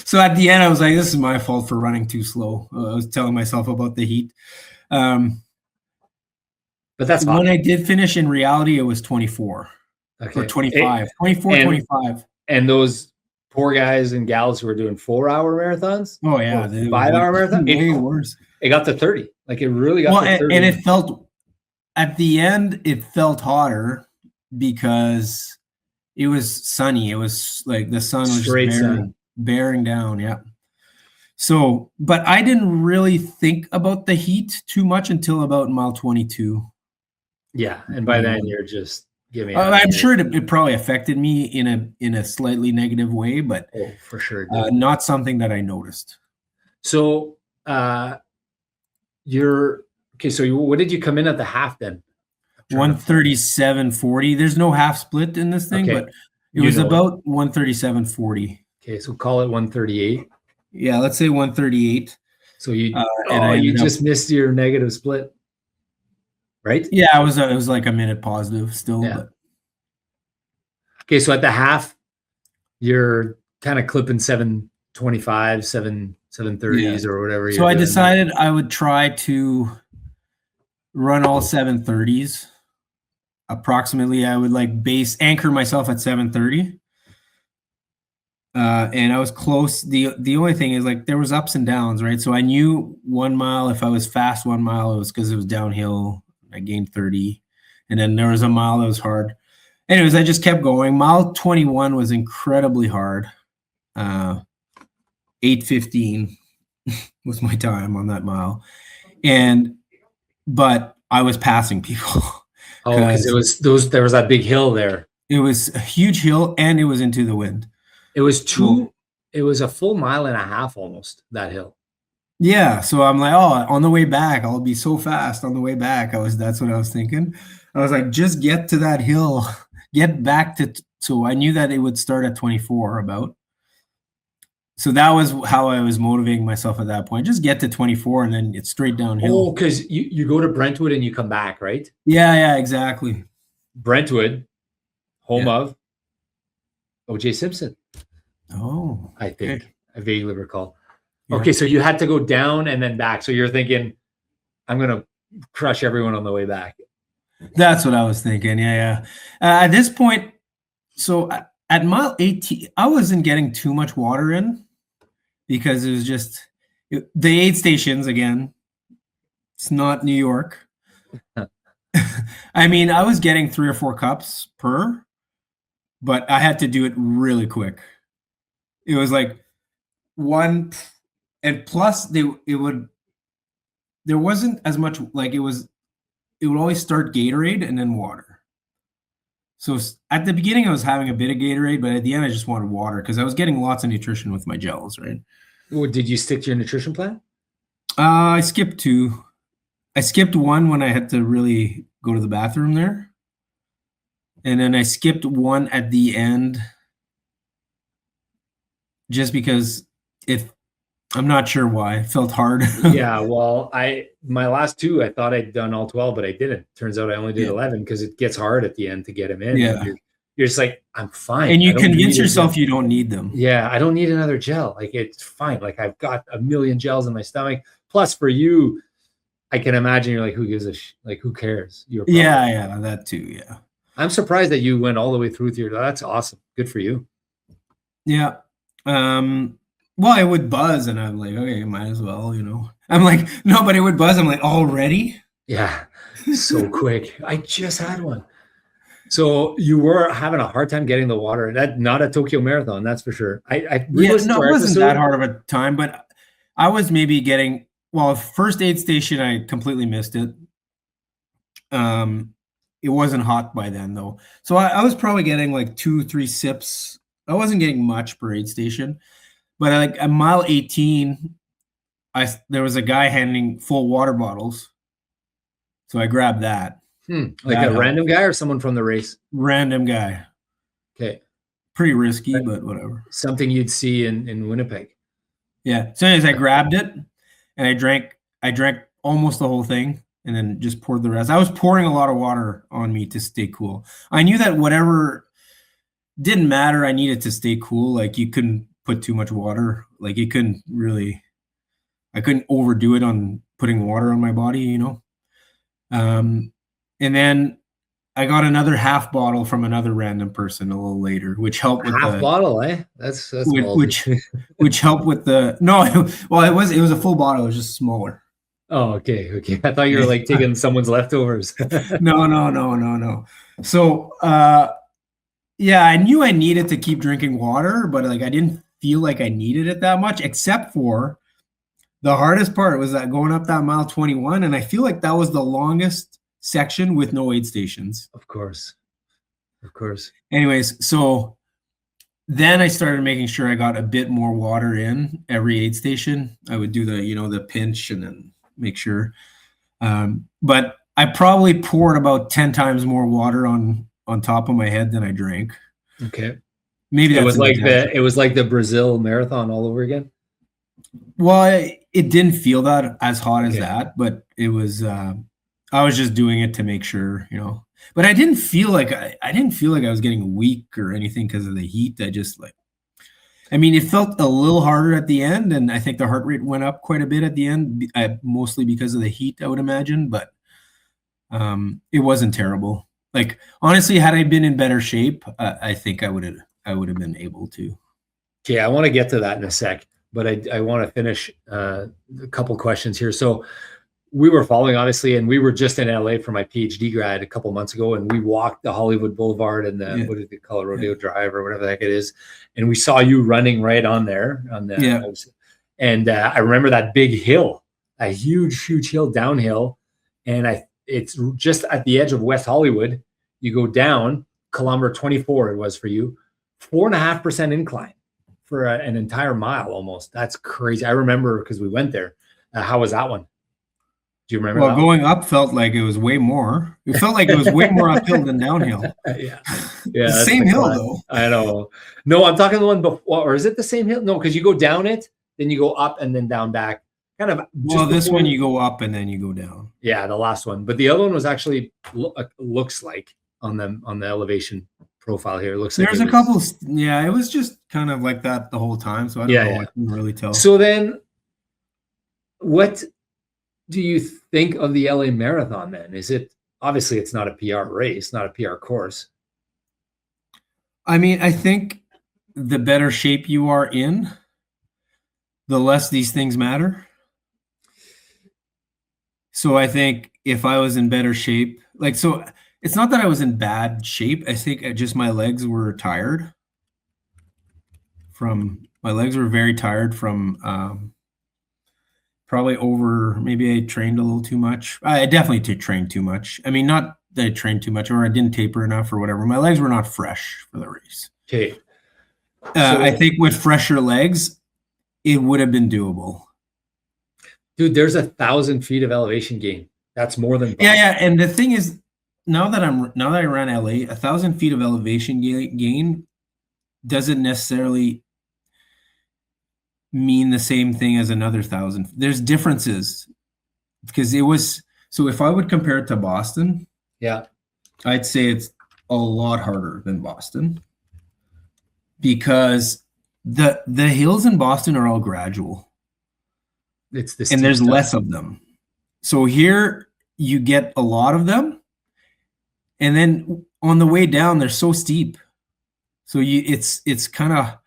So at the end, I was like, this is my fault for running too slow. I was telling myself about the heat. But that's when fine. I did finish, in reality, it was 24 or 25, 25. And those poor guys and gals who were doing 4-hour marathons. Oh, yeah. 5-hour marathon. Way worse. It got to 30. Like it really got to 30. And it felt, at the end, it felt hotter because it was sunny. It was like the sun was straight sun. Bearing down. Yeah. So, but I didn't really think about the heat too much until about mile 22. Yeah. And by then you're just giving I'm sure it probably affected me in a slightly negative way, but for sure. Not something that I noticed. So you're okay. So what did you come in at the half then? 137.40. There's no half split in this thing, but it was about 137.40. Okay, so call it 138. Yeah, let's say 138. So you just missed your negative split, right? Yeah, it was like a minute positive still. Yeah. But. Okay, so at the half, you're kind of clipping 725, 730s or whatever. So I decided I would try to run all 730s. Approximately, I would like anchor myself at 730. And I was close. The only thing is like there was ups and downs, right? So I knew 1 mile, if I was fast 1 mile, it was because it was downhill. I gained 30. And then there was a mile that was hard. Anyways, I just kept going. Mile 21 was incredibly hard. 8:15 was my time on that mile. But I was passing people. Oh, because there was that big hill there. It was a huge hill and it was into the wind. It was it was a full mile and a half almost, that hill. Yeah. So I'm like, on the way back, I'll be so fast on the way back. That's what I was thinking. I was like, just get to that hill, get back to, so I knew that it would start at 24 about. So that was how I was motivating myself at that point. Just get to 24 and then it's straight downhill. Oh, because you go to Brentwood and you come back, right? Yeah, exactly. Brentwood, home of O.J. Simpson. Oh, I think. Okay. I vaguely recall. Yeah. Okay, so you had to go down and then back. So you're thinking, I'm going to crush everyone on the way back. That's what I was thinking. Yeah. At this point, so at mile 18, I wasn't getting too much water in because it was just the aid stations again. It's not New York. I mean, I was getting 3 or 4 cups per, but I had to do it really quick. It was like one, and plus there wasn't as much, like it would always start Gatorade and then water. So at the beginning I was having a bit of Gatorade, but at the end I just wanted water because I was getting lots of nutrition with my gels, right? Well, did you stick to your nutrition plan? I skipped 2. I skipped 1 when I had to really go to the bathroom there. And then I skipped 1 at the end just because I'm not sure why. It felt hard. Yeah, well, my last 2, I thought I'd done all 12, but I didn't. Turns out I only did 11 because it gets hard at the end to get them in. Yeah. You're just like, I'm fine. And you convince yourself you don't need them. Yeah, I don't need another gel. Like, it's fine. Like, I've got a million gels in my stomach. Plus, for you, I can imagine you're like, who gives a like, who cares? Yeah, that too, yeah. I'm surprised that you went all the way through with that's awesome. Good for you. Yeah. Well, it would buzz, and I'm like, okay, might as well, I'm like, no, but it would buzz. I'm like, already? Yeah, so quick. I just had one. So you were having a hard time getting the water. Not a Tokyo Marathon, that's for sure. It wasn't that hard of a time, but I was maybe getting, first aid station, I completely missed it. It wasn't hot by then, though. So I was probably getting like 2-3 sips. I wasn't getting much per aid station. But like at mile 18, there was a guy handing full water bottles. So I grabbed that. Like a random guy or someone from the race? Random guy. Okay. pretty risky, but whatever. Something you'd see in Winnipeg. Yeah. So anyways, I grabbed it and I drank almost the whole thing and then just poured the rest. I was pouring a lot of water on me to stay cool. I knew that whatever didn't matter, I needed to stay cool. Like you couldn't put too much water. Like you couldn't really, I couldn't overdo it on putting water on my body, you know? And then I got another half bottle from another random person a little later, which helped with half bottle, eh? That's which helped with the well, it was a full bottle, it was just smaller. Oh, okay. I thought you were like taking someone's leftovers. No. So yeah, I knew I needed to keep drinking water, but like I didn't feel like I needed it that much, except for the hardest part was that going up that mile 21, and I feel like that was the longest section with no aid stations. Of course. Anyways, so then I started making sure I got a bit more water in every aid station. I would do the pinch and then make sure. But I probably poured about 10 times more water on top of my head than I drank. Okay. Maybe it was like the Brazil marathon all over again. Well, it didn't feel that as hot as that, but it was. I was just doing it to make sure, But I didn't feel like I was getting weak or anything because of the heat. I just it felt a little harder at the end, and I think the heart rate went up quite a bit at the end, mostly because of the heat, I would imagine. But it wasn't terrible. Like honestly, had I been in better shape, I think I would have been able to. Okay, I want to get to that in a sec, but I want to finish a couple questions here. So we were following, obviously, and we were just in LA for my PhD grad a couple months ago, and we walked the Hollywood Boulevard and what do they call it, Rodeo Drive or whatever the heck it is, and we saw you running right on there. And I remember that big hill, a huge hill downhill, and it's just at the edge of West Hollywood. You go down kilometer 24, it was for you, 4.5% incline for an entire mile almost. That's crazy. I remember because we went there. How was that one? Do you remember? Well, going up felt like it was way more. It felt like it was way more uphill than downhill. Yeah. Same hill though. I know. No, I'm talking the one before, or is it the same hill? No, because you go down it, then you go up and then down back. Kind of. Well, this one you go up and then you go down. Yeah, the last one, but the other one was actually looks like on the elevation profile here. It looks like there's a couple. Yeah, it was just kind of like that the whole time. So I don't know. I couldn't really tell. So then, what do you think of the LA Marathon then? Is it obviously it's not a PR race, not a PR course? I think the better shape you are in, the less these things matter. So I think if I was in better shape, it's not that I was in bad shape. I think just my legs were tired. My legs were very tired from probably maybe I trained a little too much. I definitely trained too much. Not that I trained too much or I didn't taper enough or whatever. My legs were not fresh for the race. Okay. I think with fresher legs, it would have been doable. Dude, there's 1,000 feet of elevation gain. That's more than Boston. Yeah. And the thing is, now that I ran LA, 1,000 feet of elevation gain doesn't necessarily mean the same thing as another 1,000. There's differences because so if I would compare it to Boston, I'd say it's a lot harder than Boston because the hills in Boston are all gradual. It's this, and there's less of them. So here you get a lot of them, and then on the way down they're so steep. So it's kind of,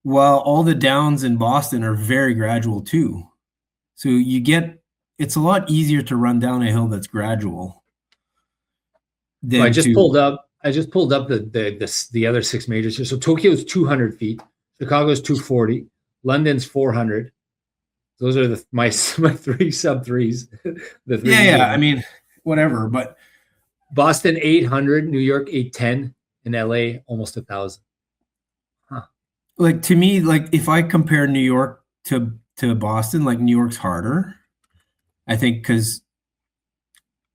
while all the downs in Boston are very gradual too. So it's a lot easier to run down a hill that's gradual. I just pulled up the other 6 majors here. So Tokyo's 200 feet, Chicago's 240, London's 400. Those are my 3 sub threes. Whatever. But Boston 800, New York 810, and LA almost 1,000. To me, if I compare New York to Boston, New York's harder. I think because,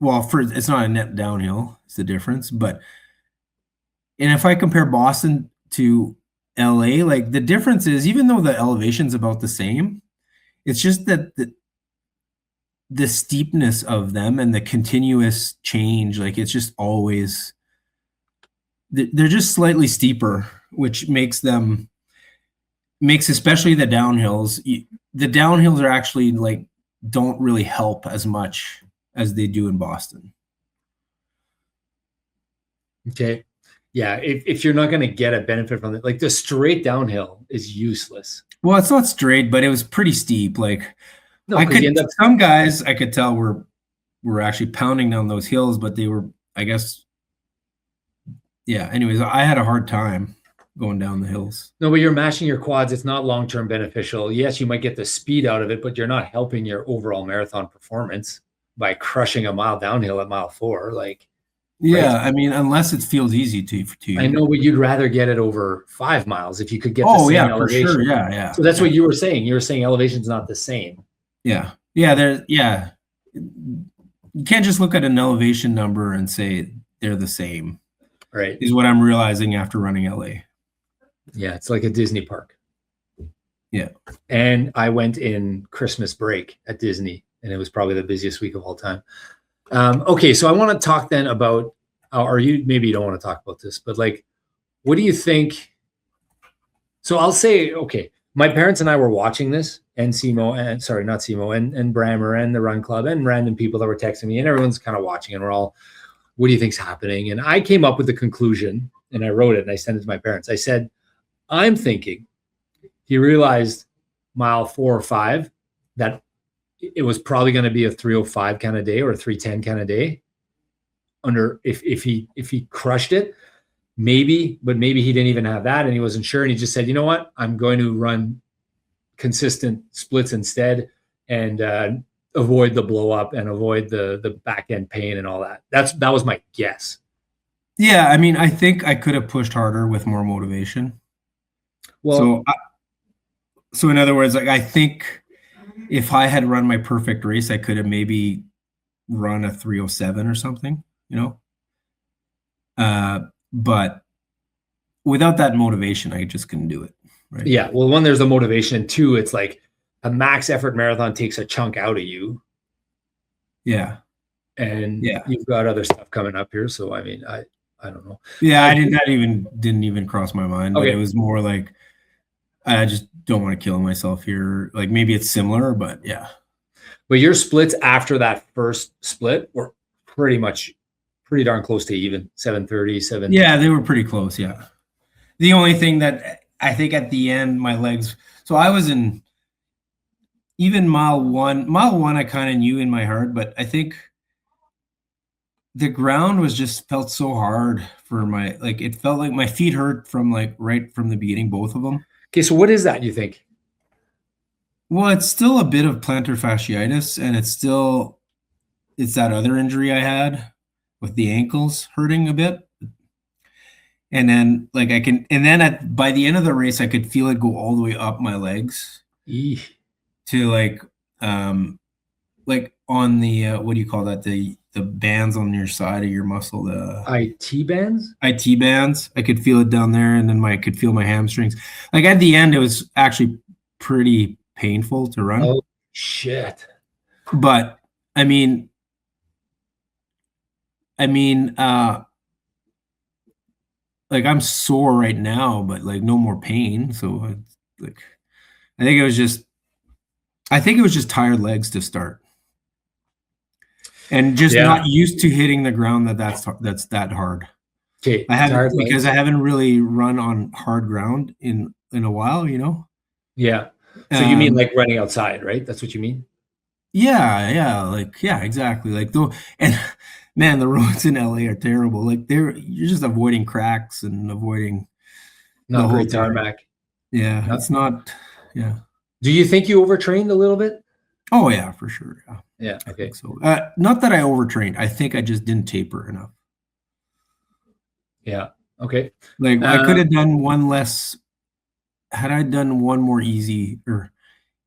it's not a net downhill. It's the difference. And if I compare Boston to LA, like the difference is, even though the elevation's about the same, it's just that the steepness of them and the continuous change, like it's just always, they're just slightly steeper, which makes especially the downhills. The downhills are actually like don't really help as much as they do in Boston. Okay. Yeah. If you're not going to get a benefit from it, like the straight downhill is useless. Well, it's not straight, but it was pretty steep. Like No, because you end up some guys I could tell were actually pounding down those hills, but they were, I guess, yeah. Anyways, I had a hard time going down the hills. No, but you're mashing your quads. It's not long-term beneficial. Yes, you might get the speed out of it, but you're not helping your overall marathon performance by crushing a mile downhill at mile 4. Like, yeah, right? I mean, unless it feels easy to you. I know, but you'd rather get it over 5 miles if you could get the Oh same yeah, elevation. for sure. Yeah. So that's what you were saying. You were saying elevation's not the same. Yeah. Yeah. You can't just look at an elevation number and say they're the same. Right. Is what I'm realizing after running LA. Yeah, it's like a Disney park. Yeah. And I went in Christmas break at Disney, and it was probably the busiest week of all time. Okay, so I want to talk then about, or you maybe you don't want to talk about this, but like, what do you think? So I'll say, okay, my parents and I were watching this, and Simo, and sorry, not Simo, and Brammer, and the Run Club, and random people that were texting me, and everyone's kind of watching, and we're all, what do you think's happening? And I came up with the conclusion, and I wrote it, and I sent it to my parents. I said, I'm thinking he realized mile 4 or 5 that it was probably going to be a 305 kind of day or a 310 kind of day. Under if he crushed it, maybe, but maybe he didn't even have that and he wasn't sure. And he just said, you know what, I'm going to run consistent splits instead and avoid the blow up and avoid the back end pain and all that. That was my guess. Yeah, I mean, I think I could have pushed harder with more motivation. Well, so in other words, like I think if I had run my perfect race, I could have maybe run a 307 or something, you know. But without that motivation, I just couldn't do it. Right? Yeah. Well, one, there's the motivation, and two, it's like a max effort marathon takes a chunk out of you. Yeah. And you've got other stuff coming up here. So I mean, I don't know. Yeah, didn't even cross my mind. Okay. But it was more like I just don't want to kill myself here. Like maybe it's similar, but yeah. But your splits after that first split were pretty darn close to even 7:30, 7. Yeah, they were pretty close. Yeah. The only thing that I think at the end, my legs. So I was in even mile one. Mile one, I kind of knew in my heart, but I think the ground was just felt so hard for my, like, it felt like my feet hurt from like right from the beginning, both of them. Okay, so what is that, you think? Well, it's still a bit of plantar fasciitis, and it's that other injury I had with the ankles hurting a bit. And then like by the end of the race, I could feel it go all the way up my legs to like on the, what do you call that? The bands on your side of your muscle, the IT bands. IT bands. I could feel it down there, and then I could feel my hamstrings. Like at the end, it was actually pretty painful to run. Oh shit! But I mean, like I'm sore right now, but like no more pain. So like, I think it was just tired legs to start. And just not used to hitting the ground that's that hard. Okay, I haven't really run on hard ground in a while, you know. Yeah. So you mean like running outside, right? That's what you mean? Yeah, exactly. Like and man, the roads in LA are terrible. Like you're just avoiding cracks and avoiding not great tarmac. Yeah, it's not. Yeah. Do you think you overtrained a little bit? Oh yeah, for sure. Yeah. Yeah. Okay. So not that I overtrained. I think I just didn't taper enough. Yeah. Okay. Like I could have done one less. Had I done one more easy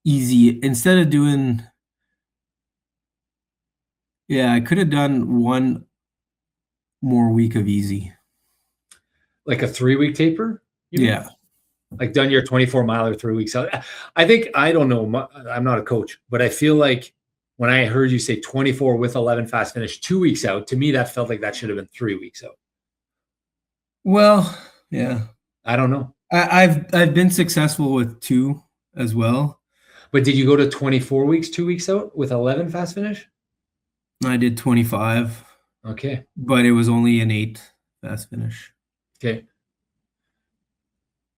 instead of doing. Yeah, I could have done one more week of easy. Like a 3-week taper? You mean? Yeah. Like done your 24 miler 3 weeks out. I think, I don't know. I'm not a coach, but I feel like when I heard you say 24 with 11 fast finish 2 weeks out, to me, that felt like that should have been 3 weeks out. Well, yeah. I don't know. I've been successful with 2 as well. But did you go to 24 weeks, 2 weeks out with 11 fast finish? I did 25. Okay. But it was only an 8 fast finish. Okay.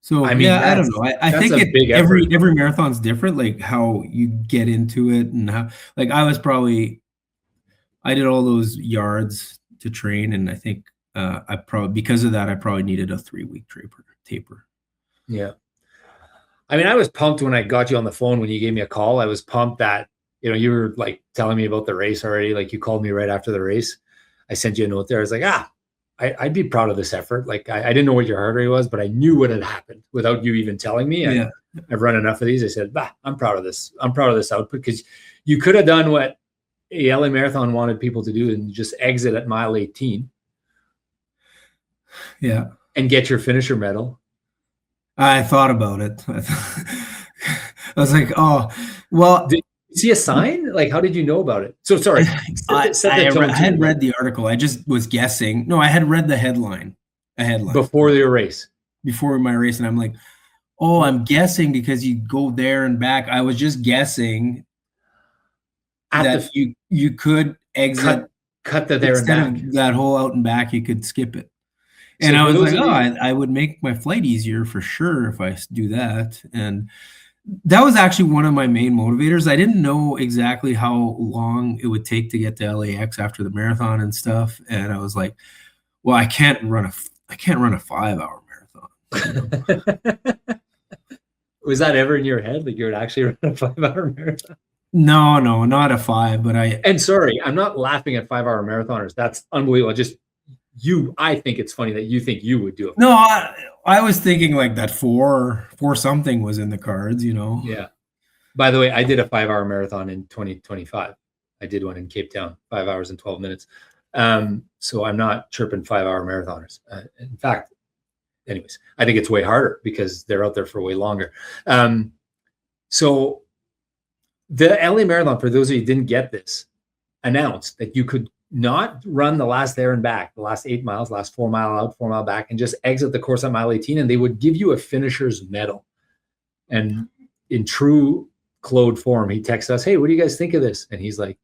So I mean, yeah, I don't know. I think every marathon's different, like how you get into it and how, like I did all those yards to train, and I think I probably, because of that, I probably needed a 3-week taper. Yeah. I mean, I was pumped when I got you on the phone when you gave me a call. I was pumped that, you were like telling me about the race already. Like you called me right after the race. I sent you a note there. I was like, I'd be proud of this effort. Like I didn't know what your heart rate was, but I knew what had happened without you even telling me. Yeah. I've run enough of these. I said, I'm proud of this. I'm proud of this output, because you could have done what a LA Marathon wanted people to do and just exit at mile 18. Yeah. And get your finisher medal. I thought about it. I was like, oh, well. Did you see a sign? Like, how did you know about it? So sorry. I had read the article. I just was guessing. No, I had read the headline. Before your race. Before my race. And I'm like, oh, I'm guessing because you go there and back. I was just guessing that you could exit. Cut the there and back. That whole out and back, you could skip it. And I was like, I would make my flight easier for sure if I do that. And that was actually one of my main motivators. I didn't know exactly how long it would take to get to LAX after the marathon and stuff. And I was like, well, I can't run a 5-hour marathon. Was that ever in your head? Like you would actually run a 5-hour marathon? No, not a 5, but and sorry, I'm not laughing at 5-hour marathoners. That's unbelievable. I think it's funny that you think you would do it. No, I was thinking like that 4 something was in the cards, Yeah. By the way, I did a 5-hour marathon in 2025. I did one in Cape Town, 5 hours and 12 minutes. So I'm not chirping 5-hour marathoners. In fact, anyways, I think it's way harder because they're out there for way longer. So the LA Marathon, for those of you who didn't get this, announced that you could not run the last there and back, the last 8 miles, last 4 mile out, 4 mile back, and just exit the course at mile 18, and they would give you a finisher's medal. And in true Claude form, he texts us, hey, what do you guys think of this? And he's like,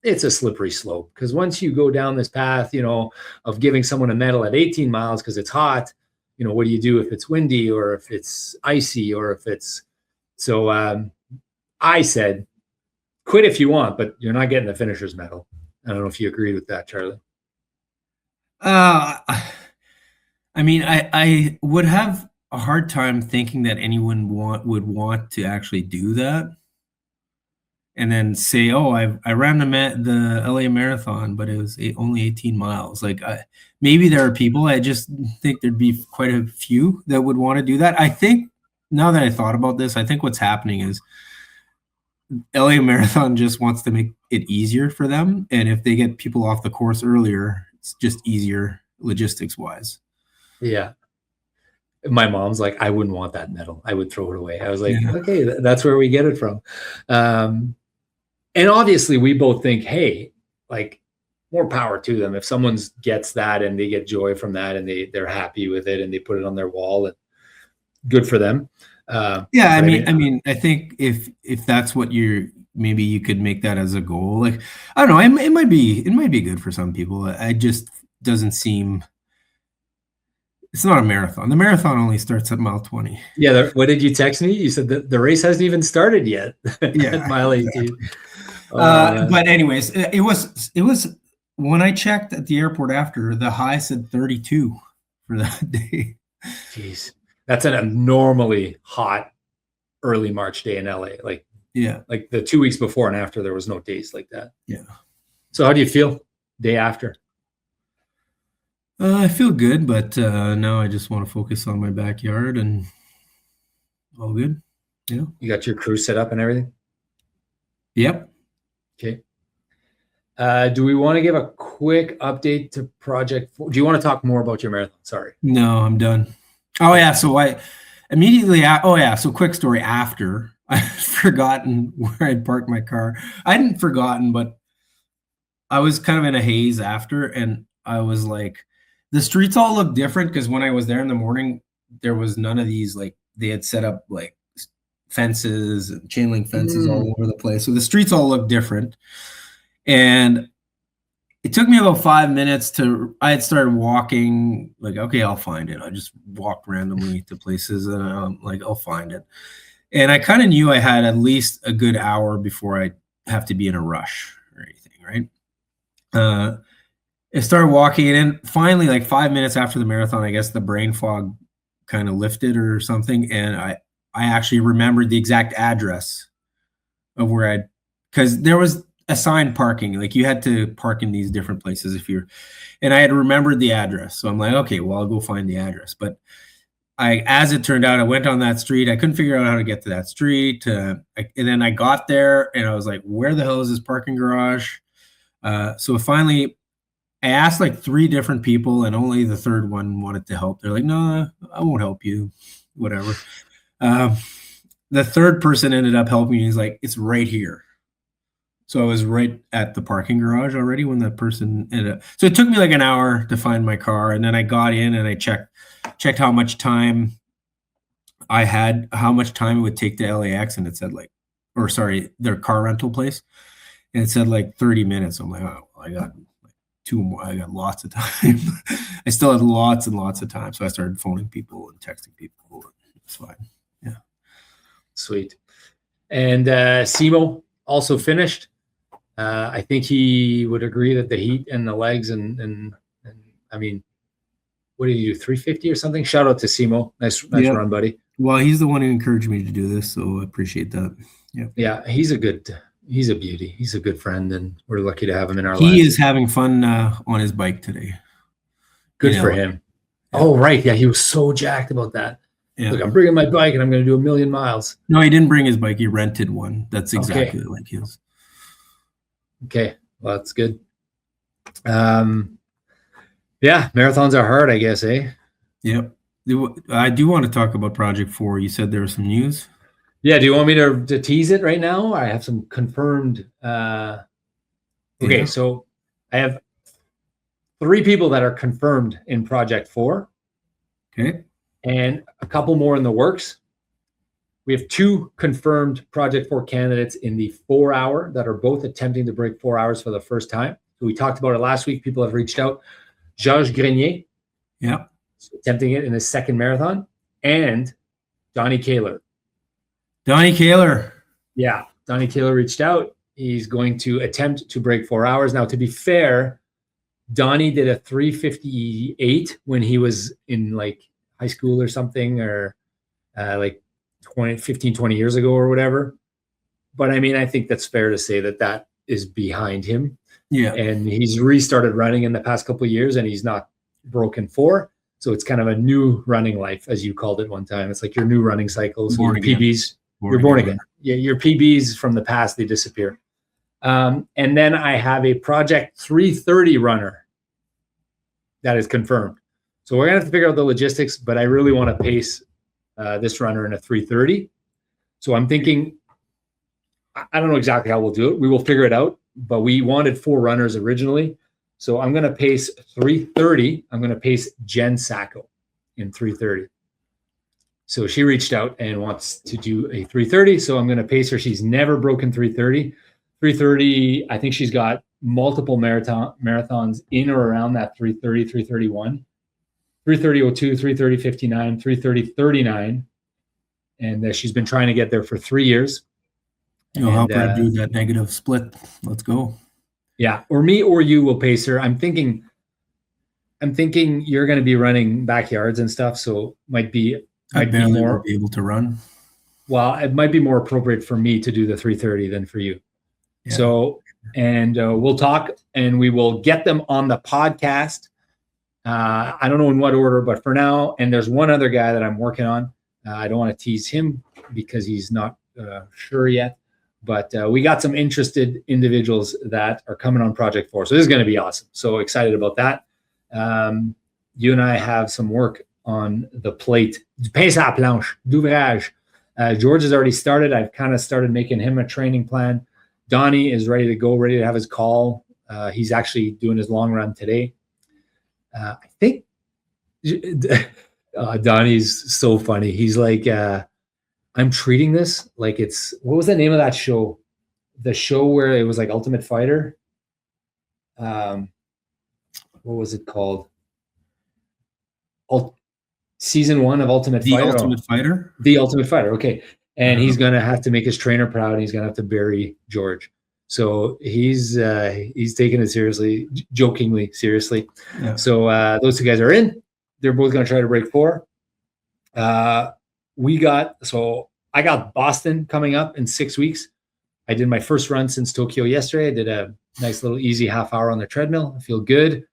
it's a slippery slope, because once you go down this path, of giving someone a medal at 18 miles because it's hot, what do you do if it's windy or if it's icy or if it's so I said, quit if you want, but you're not getting the finisher's medal. I don't know if you agreed with that, Charlie. I mean, I would have a hard time thinking that anyone would want to actually do that and then say, oh, I ran the LA Marathon, but it was only 18 miles. Like maybe there are people, I just think there'd be quite a few that would want to do that. I think now that I thought about this, I think what's happening is LA Marathon just wants to make it easier for them. And if they get people off the course earlier, it's just easier logistics wise. Yeah. My mom's like, I wouldn't want that medal. I would throw it away. I was like, okay, that's where we get it from. And obviously we both think, hey, like more power to them. If someone gets that and they get joy from that and they're happy with it and they put it on their wall, and good for them. I mean, I think if that's what maybe you could make that as a goal. Like, I don't know, it might be good for some people. I just doesn't seem. It's not a marathon. The marathon only starts at mile 20. Yeah. What did you text me? You said that the race hasn't even started yet. Yeah, at mile 18. But anyways, it was when I checked at the airport after, the high said 32 for that day. Jeez. That's an abnormally hot early March day in LA. Like the 2 weeks before and after, there was no days like that. Yeah. So how do you feel day after? I feel good, but now I just want to focus on my backyard and all good. Yeah. You got your crew set up and everything? Yep. Okay. Do we want to give a quick update to Project 4? Do you want to talk more about your marathon? Sorry. No, I'm done. Oh yeah, so I immediately. Oh yeah, so quick story. After I had forgotten where I'd parked my car. I hadn't forgotten, but I was kind of in a haze after, and I was like, the streets all look different because when I was there in the morning, there was none of these like they had set up like fences and chain link fences all over the place. So the streets all look different, and it took me about 5 minutes to. I had started walking, like, okay, I'll find it. I just walked randomly to places, and I'm like, I'll find it. And I kind of knew I had at least a good hour before I have to be in a rush or anything, right? I started walking, and finally, like 5 minutes after the marathon, I guess the brain fog kind of lifted or something, and I actually remembered the exact address of where I'd, because there was assigned parking, like you had to park in these different places if you're, and I had remembered the address, so I'm like, okay, well, I'll go find the address. But as it turned out, I went on that street. I couldn't figure out how to get to that street, and then I got there, and I was like, where the hell is this parking garage? So finally, I asked like 3 different people, and only the third one wanted to help. They're like, no, I won't help you, whatever. The third person ended up helping me. He's like, it's right here. So I was right at the parking garage already when that person ended up. So it took me like an hour to find my car, and then I got in and I checked how much time I had, how much time it would take to LAX, and it said like, or sorry, their car rental place, and it said like 30 minutes. I'm like, oh, well, I got like 2 more. I got lots of time. I still had lots and lots of time, so I started phoning people and texting people. It's fine. Yeah. Sweet. And Simo also finished. I think he would agree that the heat and the legs and I mean, what did you do? 350 or something? Shout out to Simo. Nice Yeah. run, buddy. Well, he's the one who encouraged me to do this, so I appreciate that. Yeah. Yeah, he's a beauty. He's a good friend, and we're lucky to have him in our lives. He is having fun on his bike today. Good for him. Yeah. Oh, right. Yeah, he was so jacked about that. Yeah. Look, I'm bringing my bike and I'm going to do 1 million miles. No, he didn't bring his bike. He rented one. That's exactly like his. Okay. Well, that's good. Yeah, marathons are hard, I guess, eh? Yep. I do want to talk about Project 4. You said there was some news. Yeah. Do you want me to tease it right now? I have some confirmed. Okay. So I have 3 people that are confirmed in Project 4. Okay. And a couple more in the works. We have 2 confirmed Project 4 candidates in the 4 hour that are both attempting to break 4 hours for the first time. So we talked about it last week. People have reached out. Georges Grenier, attempting it in his second marathon, and Donnie Kaler. Donnie Kaler. Yeah, Donnie Kaler reached out. He's going to attempt to break 4 hours. Now, to be fair, Donnie did a 3:58 when he was in like high school or something, or like 15, 20 years ago or whatever. But I mean, I think that's fair to say that that is behind him. Yeah. And he's restarted running in the past couple of years, and he's not broken 4. So it's kind of a new running life, as you called it one time. It's like your new running cycle. So your PBs, you're born again. Yeah, your PBs from the past, they disappear. And then I have a Project 330 runner that is confirmed. So we're going to have to figure out the logistics, but I really want to pace this runner in a 330. So I'm thinking, I don't know exactly how we'll do it. We will figure it out, but we wanted 4 runners originally. So I'm going to pace 330. I'm going to pace Jen Sacco in 330. So she reached out and wants to do a 330. So I'm going to pace her. She's never broken 330. 330, I think she's got multiple marathons in or around that 330, 331. 330.02, 330.59, 330.39. And she's been trying to get there for 3 years. You'll help her do that negative split. Let's go. Yeah, or me or you will pace her. I'm thinking you're going to be running backyards and stuff, so might be more be able to run. Well, it might be more appropriate for me to do the 330 than for you. Yeah. So, and we'll talk, and we will get them on the podcast. I don't know in what order, but for now, and there's one other guy that I'm working on. I don't want to tease him because he's not sure yet. But we got some interested individuals that are coming on Project 4. So this is going to be awesome. So excited about that. You and I have some work on the plate. Du pain sur la planche, d'ouvrage. George has already started. I've kind of started making him a training plan. Donnie is ready to go, ready to have his call. He's actually doing his long run today. I think Donnie's so funny. He's like, I'm treating this like it's, what was the name of that show? The show where it was like Ultimate Fighter. What was it called? Season 1 of Ultimate Fighter. Ultimate Fighter? The Ultimate Fighter, okay. And he's going to have to make his trainer proud, and he's going to have to bury George. So he's taking it seriously, jokingly seriously. Yeah. So those two guys are in. They're both going to try to break 4. I got Boston coming up in 6 weeks. I did my first run since Tokyo yesterday. I did a nice little easy half hour on the treadmill. I feel good.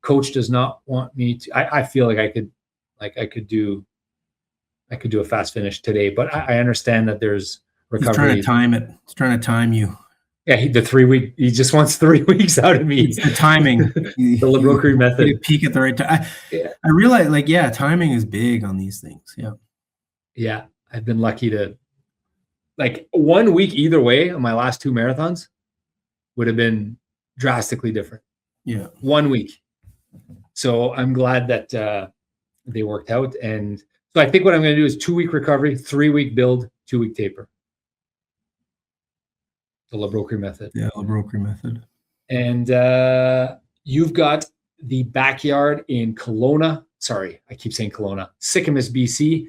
Coach does not want me to. I feel like I could do a fast finish today, but I understand that there's recovery. He's trying to time it. He's trying to time you. Yeah, he just wants 3 weeks out of me. It's the timing. The Labroquerie method. You peak at the right time. I realize, timing is big on these things. Yeah. Yeah, I've been lucky to, 1 week either way on my last 2 marathons would have been drastically different. Yeah. 1 week. So I'm glad that they worked out. And so I think what I'm going to do is 2-week recovery, 3-week build, 2-week taper. The Labroquerie method. Yeah, Labroquerie method. And you've got the backyard in Kelowna. Sorry, I keep saying Kelowna. Sycamus, BC,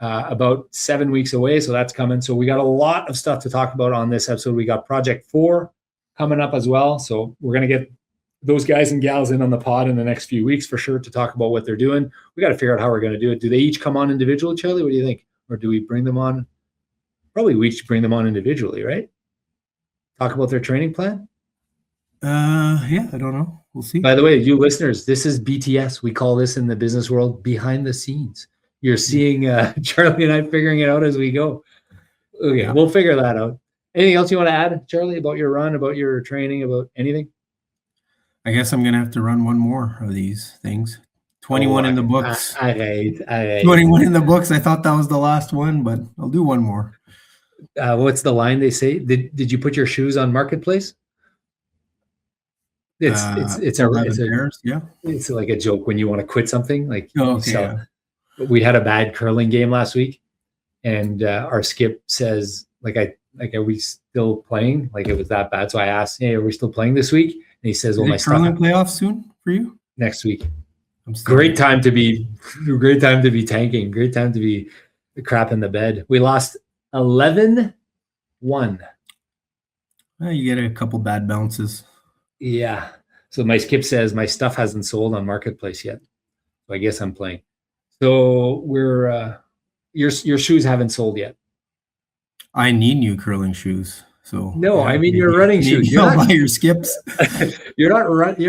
about 7 weeks away. So that's coming. So we got a lot of stuff to talk about on this episode. We got Project 4 coming up as well. So we're going to get those guys and gals in on the pod in the next few weeks for sure to talk about what they're doing. We got to figure out how we're going to do it. Do they each come on individually, Charlie? What do you think? Or do we bring them on? Probably we each bring them on individually, right? Talk about their training plan? Yeah, I don't know. We'll see. By the way, you listeners, this is BTS. We call this in the business world behind the scenes. You're seeing Charlie and I figuring it out as we go. Okay, yeah. We'll figure that out. Anything else you want to add, Charlie, about your run, about your training, about anything? I guess I'm going to have to run one more of these things. 21 in the books. All right. 21 in the books. I thought that was the last one, but I'll do one more. What's the line they say? Did you put your shoes on Marketplace? It's like a joke when you want to quit something. We had a bad curling game last week, and our skip says, are we still playing? Like it was that bad. So I asked, hey, are we still playing this week? And he says, well, my curling playoffs soon for you? Next week. Great time to be tanking. Great time to be crapping the bed. We lost 11-1. Well, you get a couple bad bounces. Yeah. So my skip says my stuff hasn't sold on Marketplace yet. So I guess I'm playing. So we're your shoes haven't sold yet. I need new curling shoes. So no, I mean your running shoes. You're not buy your skips. You're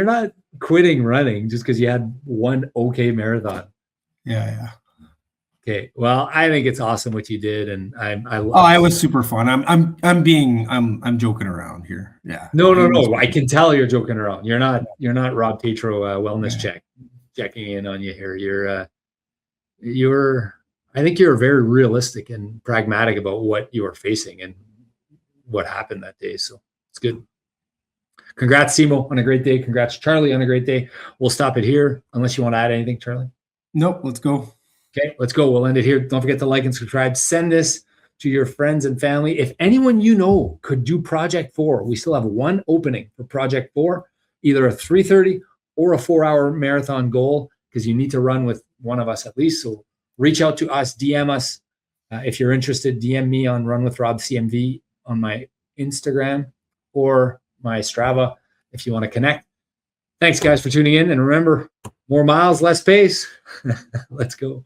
not quitting running just because you had one okay marathon. Yeah. Okay. Well, I think it's awesome what you did, and I was super fun. I'm joking around here. Yeah. No. I can tell you're joking around. You're not Rob Tatro wellness checking in on you here. I think you're very realistic and pragmatic about what you are facing and what happened that day. So it's good. Congrats, Simo, on a great day. Congrats, Charlie, on a great day. We'll stop it here unless you want to add anything, Charlie. Nope. Let's go. Okay, let's go. We'll end it here. Don't forget to like and subscribe. Send this to your friends and family. If anyone you know could do Project 4, we still have one opening for Project 4, either a 3:30 or a 4-hour marathon goal, because you need to run with one of us at least. So reach out to us, DM us. If you're interested, DM me on Run with Rob CMV on my Instagram or my Strava if you want to connect. Thanks, guys, for tuning in. And remember, more miles, less pace. Let's go.